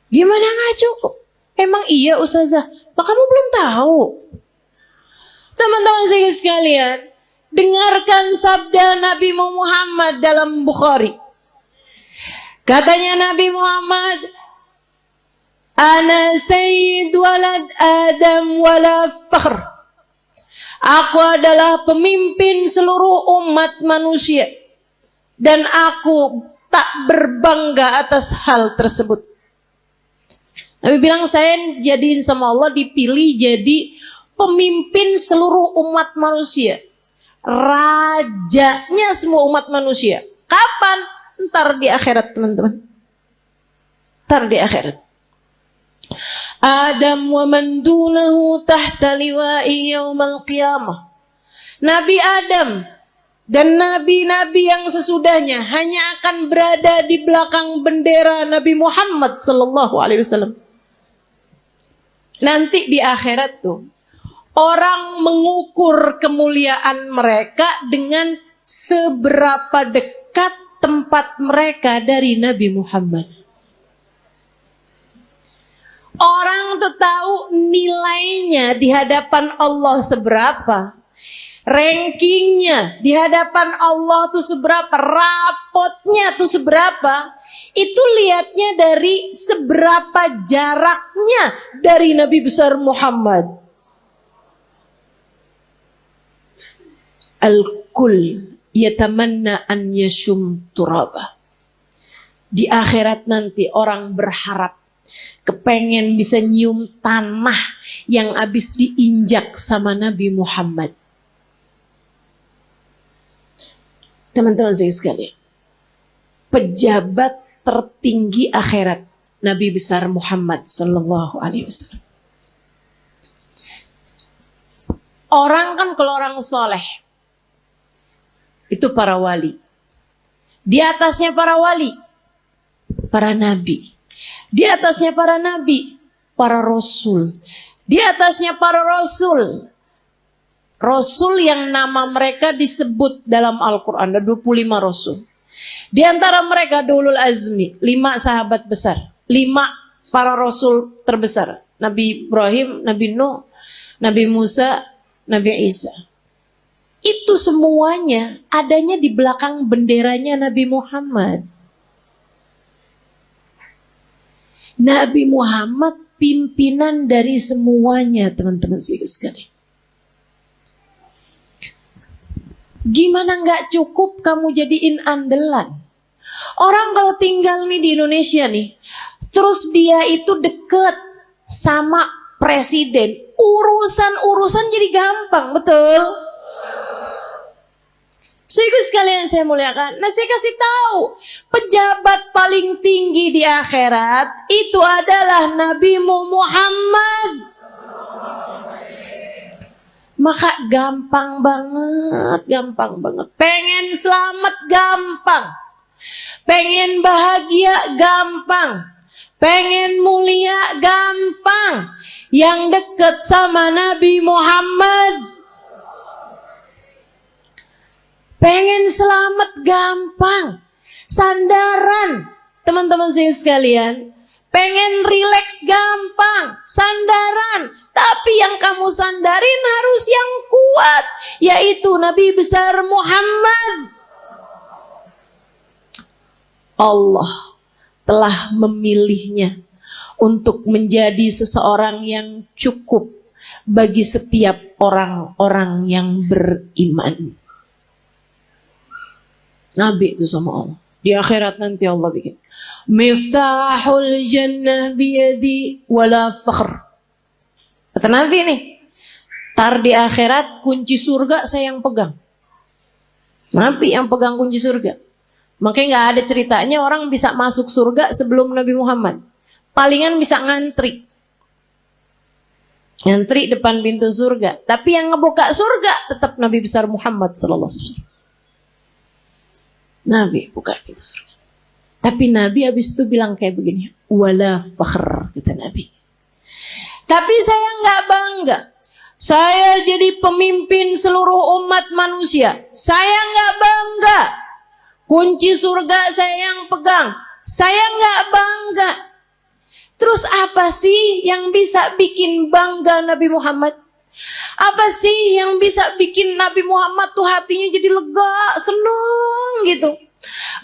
Gimana nggak cukup? Emang iya Ustazah? Lah kamu belum tahu. Teman-teman saya sekalian, dengarkan sabda Nabi Muhammad dalam Bukhari. Katanya Nabi Muhammad, Ana sayyid walad Adam wala fakhr. Aku adalah pemimpin seluruh umat manusia. Dan aku tak berbangga atas hal tersebut. Nabi bilang, saya jadiin sama Allah, dipilih jadi pemimpin seluruh umat manusia. Rajanya semua umat manusia. Kapan? Ntar di akhirat teman-teman. Ntar di akhirat. Adam wa man dunahu tahta liwa'i yaumal qiyamah. Nabi Adam dan nabi-nabi yang sesudahnya hanya akan berada di belakang bendera Nabi Muhammad sallallahu alaihi wasallam. Nanti di akhirat tuh orang mengukur kemuliaan mereka dengan seberapa dekat tempat mereka dari Nabi Muhammad. Orang tuh tahu nilainya di hadapan Allah seberapa. Rankingnya di hadapan Allah tuh seberapa. Rapotnya tuh seberapa. Itu lihatnya dari seberapa jaraknya dari Nabi besar Muhammad. Al-kul yatamanna an yashum turaba. Di akhirat nanti orang berharap kepengen bisa nyium tanah yang habis diinjak sama Nabi Muhammad. Teman-teman saya sekalian, pejabat tertinggi akhirat Nabi besar Muhammad sallallahu alaihi wasallam. Orang kan kalau orang soleh itu para wali. Di atasnya para wali, para nabi. Di atasnya para nabi, para rasul. Di atasnya para rasul. Rasul yang nama mereka disebut dalam Al-Quran. Ada 25 rasul. Di antara mereka Ulul Azmi, 5 sahabat besar. 5 para rasul terbesar. Nabi Ibrahim, Nabi Nuh, Nabi Musa, Nabi Isa. Itu semuanya adanya di belakang benderanya Nabi Muhammad. Nabi Muhammad pimpinan dari semuanya, teman-teman sekalian. Gimana nggak cukup kamu jadiin andalan? Orang kalau tinggal nih di Indonesia nih, terus dia itu deket sama presiden, urusan jadi gampang, betul? Sekalian saya muliakan. Nah, saya kasih tahu, pejabat paling tinggi di akhirat itu adalah Nabi Muhammad. Maka gampang banget. Pengen selamat gampang. Pengen bahagia gampang. Pengen mulia gampang. Yang dekat sama Nabi Muhammad. Pengen selamat gampang. Sandaran, teman-teman saya sekalian. Pengen rileks gampang. Sandaran. Tapi yang kamu sandarin harus yang kuat. Yaitu Nabi besar Muhammad. Allah telah memilihnya untuk menjadi seseorang yang cukup bagi setiap orang-orang yang beriman. Nabi itu sama Allah. Di akhirat nanti Allah bikin Miftahul jannah biyadi wala fakhr. Kata Nabi nih, tar di akhirat kunci surga saya yang pegang. Nabi yang pegang kunci surga. Makanya gak ada ceritanya orang bisa masuk surga sebelum Nabi Muhammad. Palingan bisa ngantri. Ngantri depan pintu surga. Tapi yang ngebuka surga tetap Nabi besar Muhammad SAW. Nabi buka pintu surga. Tapi Nabi habis itu bilang kayak begini, wala fakhr, kata Nabi. Tapi saya nggak bangga. Saya jadi pemimpin seluruh umat manusia. Saya nggak bangga. Kunci surga saya yang pegang. Saya nggak bangga. Terus apa sih yang bisa bikin bangga Nabi Muhammad? Apa sih yang bisa bikin Nabi Muhammad tuh hatinya jadi lega, seneng gitu.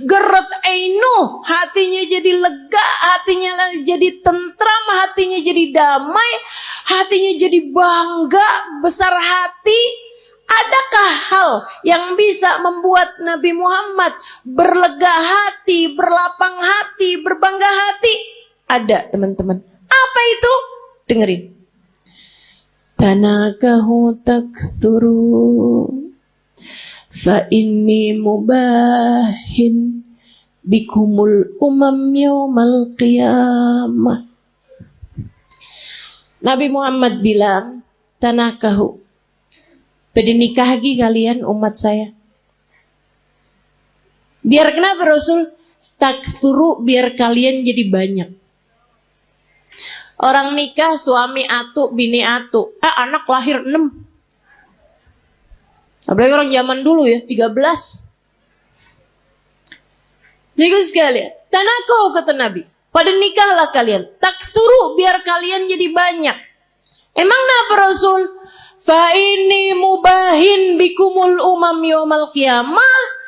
Geret ainu, hatinya jadi lega, hatinya jadi tentram, hatinya jadi damai, hatinya jadi bangga, besar hati. Adakah hal yang bisa membuat Nabi Muhammad berlega hati, berlapang hati, berbangga hati? Ada, teman-teman. Apa itu? Dengerin. Tanakahu takthuru fa inni mubahin bikumul umam yaumal qiyamah. Nabi Muhammad bilang, tanakahu, pada nikah lagi kalian umat saya. Biar kenapa Rasul? Takthuru, biar kalian jadi banyak. Orang nikah suami atu, bini atu. Anak lahir 6. Apalagi orang zaman dulu ya, 13. Jadi sekalian, tanakau kata Nabi, pada nikahlah kalian. Takthuru, biar kalian jadi banyak. Emang kenapa Rasul? Fa ini mubahin bikumul umam yaumal qiyamah.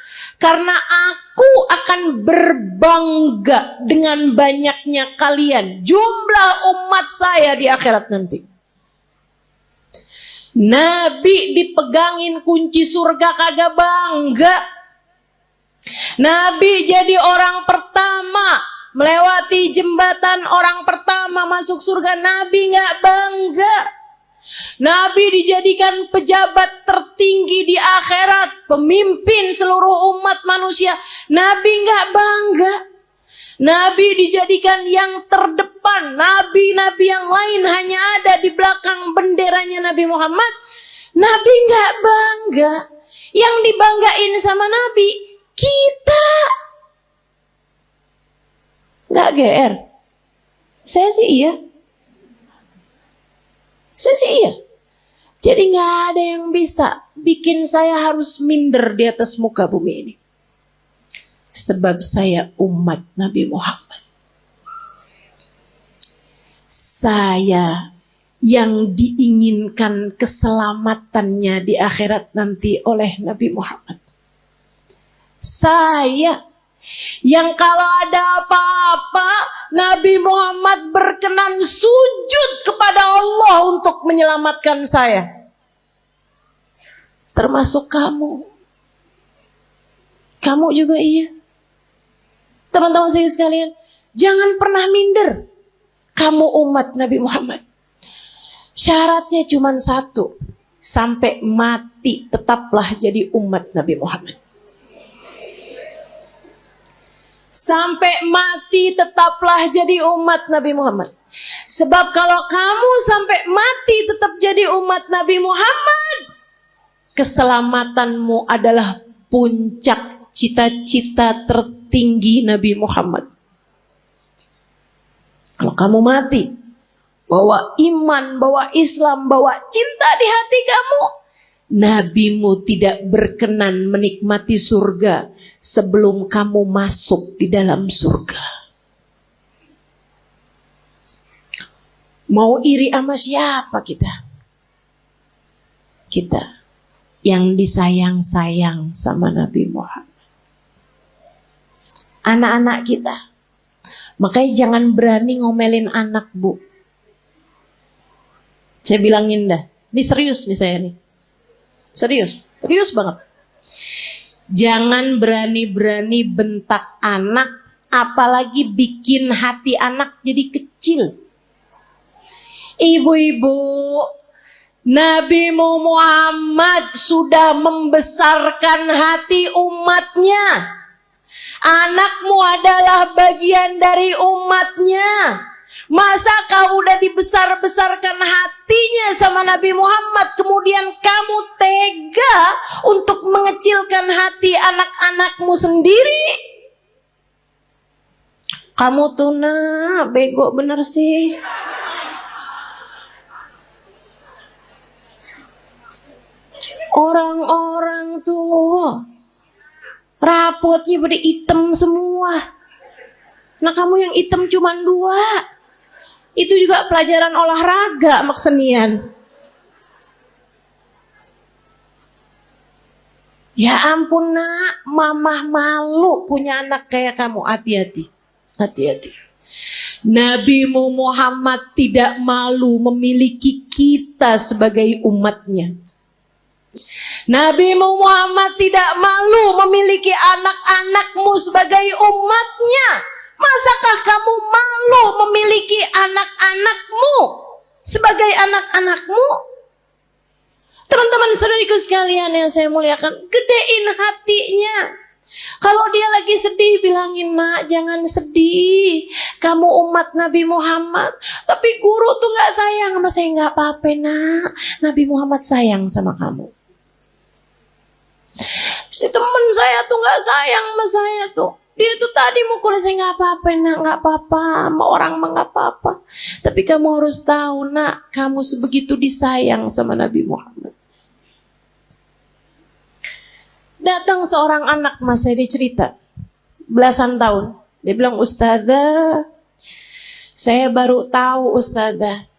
Karena aku akan berbangga dengan banyaknya kalian. Jumlah umat saya di akhirat nanti. Nabi dipegangin kunci surga kagak bangga. Nabi jadi orang pertama melewati jembatan, orang pertama masuk surga. Nabi gak bangga. Nabi dijadikan pejabat tertinggi di akhirat, pemimpin seluruh umat manusia. Nabi nggak bangga. Nabi dijadikan yang terdepan. Nabi-nabi yang lain hanya ada di belakang benderanya Nabi Muhammad. Nabi nggak bangga. Yang dibanggain sama Nabi kita. Nggak GR. Saya sih iya. Saya sih iya. Jadi gak ada yang bisa bikin saya harus minder di atas muka bumi ini. Sebab saya umat Nabi Muhammad. Saya yang diinginkan keselamatannya di akhirat nanti oleh Nabi Muhammad. Saya yang kalau ada apa-apa Nabi Muhammad berkenan sujud kepada Allah untuk menyelamatkan saya. Termasuk kamu. Kamu juga iya. Teman-teman saya sekalian, jangan pernah minder. Kamu umat Nabi Muhammad. Syaratnya cuma satu. Sampai mati tetaplah jadi umat Nabi Muhammad. Sampai mati tetaplah jadi umat Nabi Muhammad. Sebab kalau kamu sampai mati tetap jadi umat Nabi Muhammad, keselamatanmu adalah puncak cita-cita tertinggi Nabi Muhammad. Kalau kamu mati, bawa iman, bawa Islam, bawa cinta di hati kamu, Nabimu tidak berkenan menikmati surga sebelum kamu masuk di dalam surga. Mau iri sama siapa kita? Kita yang disayang-sayang sama Nabi Muhammad. anak-anak kita. Makanya jangan berani ngomelin anak, Bu. Saya bilangin dah. Ini serius nih saya nih. Serius banget. Jangan berani-berani bentak anak, apalagi bikin hati anak jadi kecil. Ibu-ibu, Nabi Muhammad sudah membesarkan hati umatnya. Anakmu adalah bagian dari umatnya. Masa kau udah dibesar-besarkan hatinya sama Nabi Muhammad, kemudian kamu tega untuk mengecilkan hati anak-anakmu sendiri? Kamu tuh bego bener sih. Orang-orang tuh rapotnya pada hitam semua. Nah kamu yang hitam cuma 2. Itu juga pelajaran olahraga sama kesenian. Ya ampun nak, mamah malu punya anak kayak kamu. Hati-hati. Nabi Muhammad tidak malu memiliki kita sebagai umatnya. Nabi Muhammad tidak malu memiliki anak-anakmu sebagai umatnya. Masakah kamu malu memiliki anak-anakmu sebagai anak-anakmu? Teman-teman saudariku sekalian yang saya muliakan, gedein hatinya. Kalau dia lagi sedih, bilangin, nak jangan sedih. Kamu umat Nabi Muhammad. Tapi guru tuh gak sayang sama saya. Gak apa-apa nak, Nabi Muhammad sayang sama kamu. Si temen saya tuh gak sayang sama saya tuh. Dia tuh tadi mukul saya, gak apa-apa nak, gak apa-apa. Sama orang mah gak apa-apa. Tapi kamu harus tahu nak, kamu sebegitu disayang sama Nabi Muhammad. Datang seorang anak mas saya, dia cerita belasan tahun. Dia bilang, Ustazah, saya baru tahu Ustazah,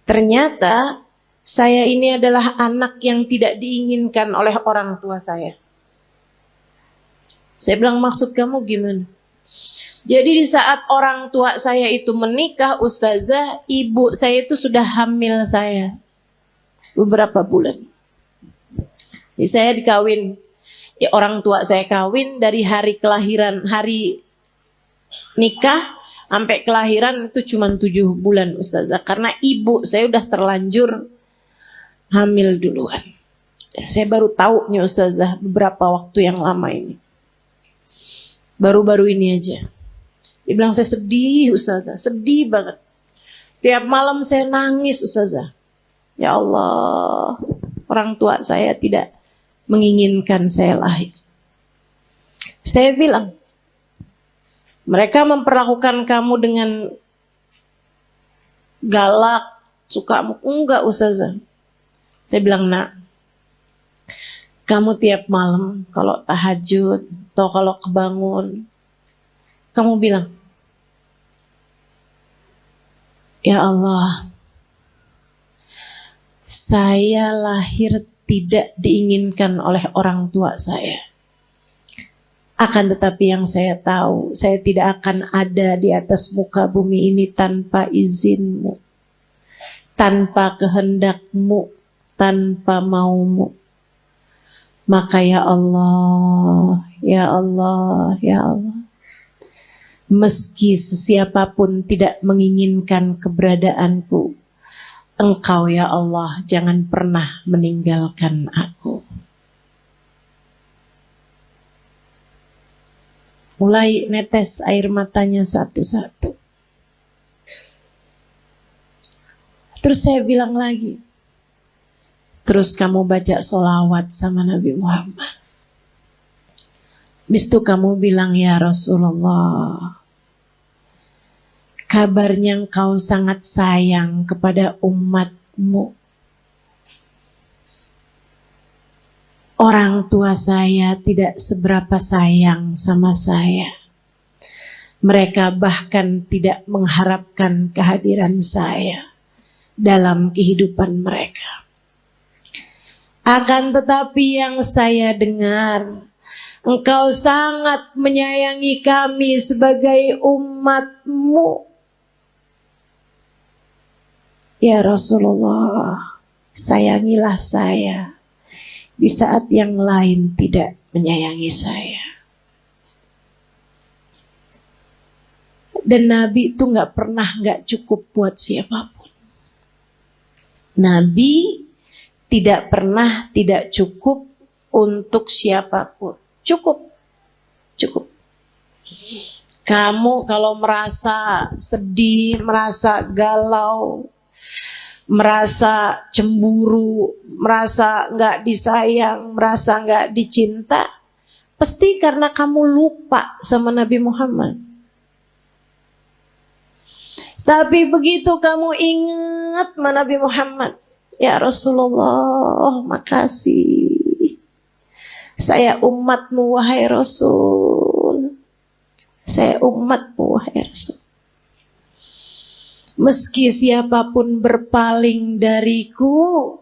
ternyata saya ini adalah anak yang tidak diinginkan oleh orang tua saya. Saya bilang, maksud kamu gimana? Jadi di saat orang tua saya itu menikah, Ustazah, ibu saya itu sudah hamil saya beberapa bulan. Jadi saya dikawin. Ya, orang tua saya kawin dari hari kelahiran, hari nikah sampai kelahiran itu cuma 7 bulan Ustazah. Karena ibu saya udah terlanjur hamil duluan. Saya baru tahu nih Ustazah beberapa waktu yang lama ini. Baru-baru ini aja. Dia bilang, saya sedih Ustazah, sedih banget. Tiap malam saya nangis Ustazah. Ya Allah, orang tua saya tidak menginginkan saya lahir. Saya bilang, mereka memperlakukan kamu dengan galak, suka enggak Ustazah. Saya bilang, nak, kamu tiap malam kalau tahajud atau kalau kebangun, kamu bilang, ya Allah, saya lahir tidak diinginkan oleh orang tua saya. Akan tetapi yang saya tahu, saya tidak akan ada di atas muka bumi ini tanpa izinmu, tanpa kehendakmu, tanpa maumu. Maka ya Allah, ya Allah, ya Allah, meski sesiapapun tidak menginginkan keberadaanku, Engkau ya Allah jangan pernah meninggalkan aku. Mulai netes air matanya satu-satu. Terus saya bilang lagi, terus kamu baca sholawat sama Nabi Muhammad. Habis itu kamu bilang, ya Rasulullah, kabarnya engkau sangat sayang kepada umatmu. Orang tua saya tidak seberapa sayang sama saya. Mereka bahkan tidak mengharapkan kehadiran saya dalam kehidupan mereka. Akan tetapi yang saya dengar, Engkau sangat menyayangi kami sebagai umat-Mu. Ya Rasulullah, sayangilah saya di saat yang lain tidak menyayangi saya. Dan Nabi itu gak pernah gak cukup buat siapapun. Nabi tidak pernah tidak cukup untuk siapapun. Cukup. Kamu kalau merasa sedih, merasa galau, merasa cemburu, merasa gak disayang, merasa gak dicinta, pasti karena kamu lupa sama Nabi Muhammad. Tapi begitu kamu ingat sama Nabi Muhammad, ya Rasulullah, makasih. Saya umatmu wahai Rasul. Saya umatmu wahai Rasul. Meski siapapun berpaling dariku,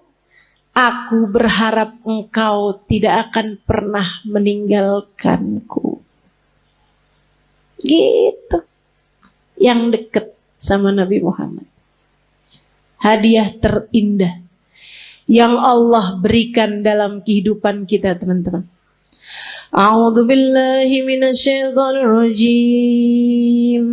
aku berharap engkau tidak akan pernah meninggalkanku. Gitu. Yang dekat sama Nabi Muhammad. Hadiah terindah yang Allah berikan dalam kehidupan kita, teman-teman. A'udzu billahi minasyaitonir rajim.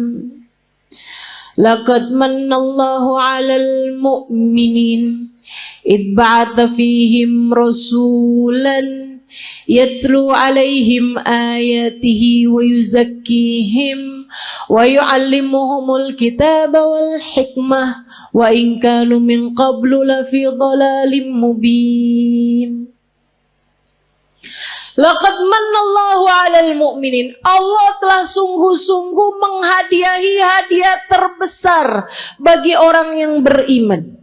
Laqad manallahu 'alal mu'minin id ba'atha fihim rasulan yatlu 'alaihim ayatihi wa yuzakkihim wa yu'allimuhumul kitaba wal hikmah wa in kanu min qablu lafi dhalalim mubin. Laqad manallahu 'alal mu'minin. Allah telah sungguh-sungguh menghadiahi hadiah terbesar bagi orang yang beriman.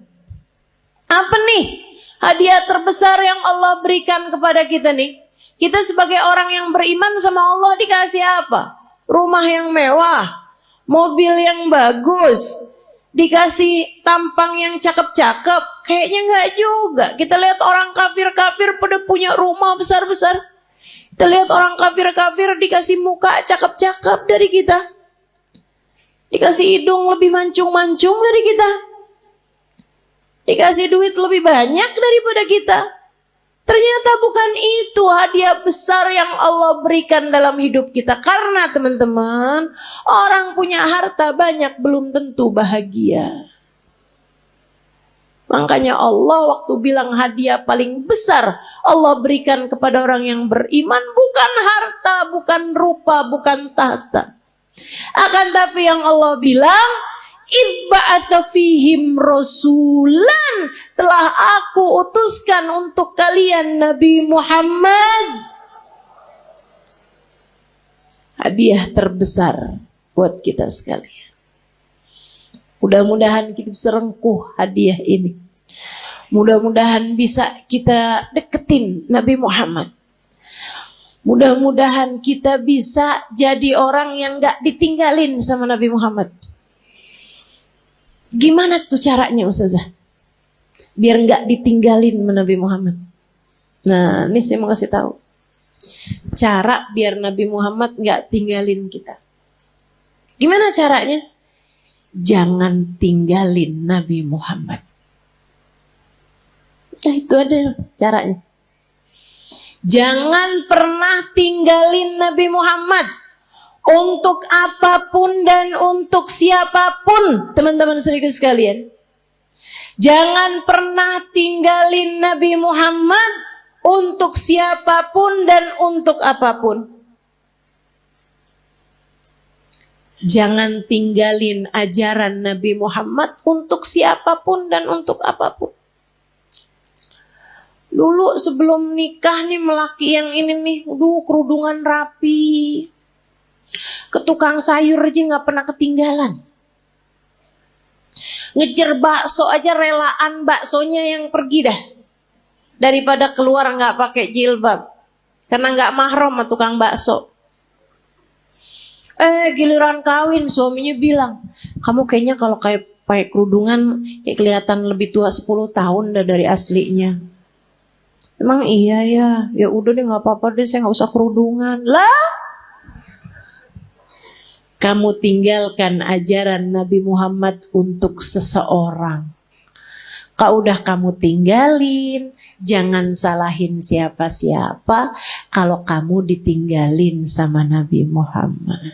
Apa nih hadiah terbesar yang Allah berikan kepada kita nih? Kita sebagai orang yang beriman sama Allah dikasih apa? Rumah yang mewah, mobil yang bagus, dikasih tampang yang cakep-cakep. Kayaknya enggak juga. Kita lihat orang kafir-kafir pada punya rumah besar-besar. Kita lihat orang kafir-kafir dikasih muka cakep-cakep dari kita. Dikasih hidung lebih mancung-mancung dari kita. Dikasih duit lebih banyak daripada kita. Ternyata bukan itu hadiah besar yang Allah berikan dalam hidup kita. Karena teman-teman, orang punya harta banyak belum tentu bahagia. Makanya Allah waktu bilang hadiah paling besar Allah berikan kepada orang yang beriman bukan harta, bukan rupa, bukan tahta. Akan tapi yang Allah bilang, Ibba'atha fihim rasulan, telah aku utuskan untuk kalian Nabi Muhammad. Hadiah terbesar buat kita sekalian. Mudah-mudahan kita bisa rengkuh hadiah ini. Mudah-mudahan bisa kita deketin Nabi Muhammad. Mudah-mudahan kita bisa jadi orang yang gak ditinggalin sama Nabi Muhammad. Gimana tuh caranya Ustazah? Biar gak ditinggalin sama Nabi Muhammad. Nah, ini saya mau kasih tahu. Cara biar Nabi Muhammad gak tinggalin kita. Gimana caranya? Jangan tinggalin Nabi Muhammad. Nah, itu ada caranya. Jangan pernah tinggalin Nabi Muhammad. Untuk apapun dan untuk siapapun, teman-teman saudara sekalian. Jangan pernah tinggalin Nabi Muhammad untuk siapapun dan untuk apapun. Jangan tinggalin ajaran Nabi Muhammad untuk siapapun dan untuk apapun. Dulu sebelum nikah nih melaki yang ini nih, kerudungan rapi. Ke tukang sayur aja gak pernah ketinggalan. Ngejar bakso aja relaan baksonya yang pergi dah. Daripada keluar gak pakai jilbab. Karena gak mahram sama tukang bakso. Giliran kawin suaminya bilang, kamu kayaknya kalau kayak pakai kerudungan kayak kelihatan lebih tua 10 tahun dah dari aslinya. Emang iya ya? Ya udah deh nggak apa-apa deh, saya nggak usah kerudungan. Lah, kamu tinggalkan ajaran Nabi Muhammad untuk seseorang. Kalau udah kamu tinggalin, jangan salahin siapa-siapa kalau kamu ditinggalin sama Nabi Muhammad.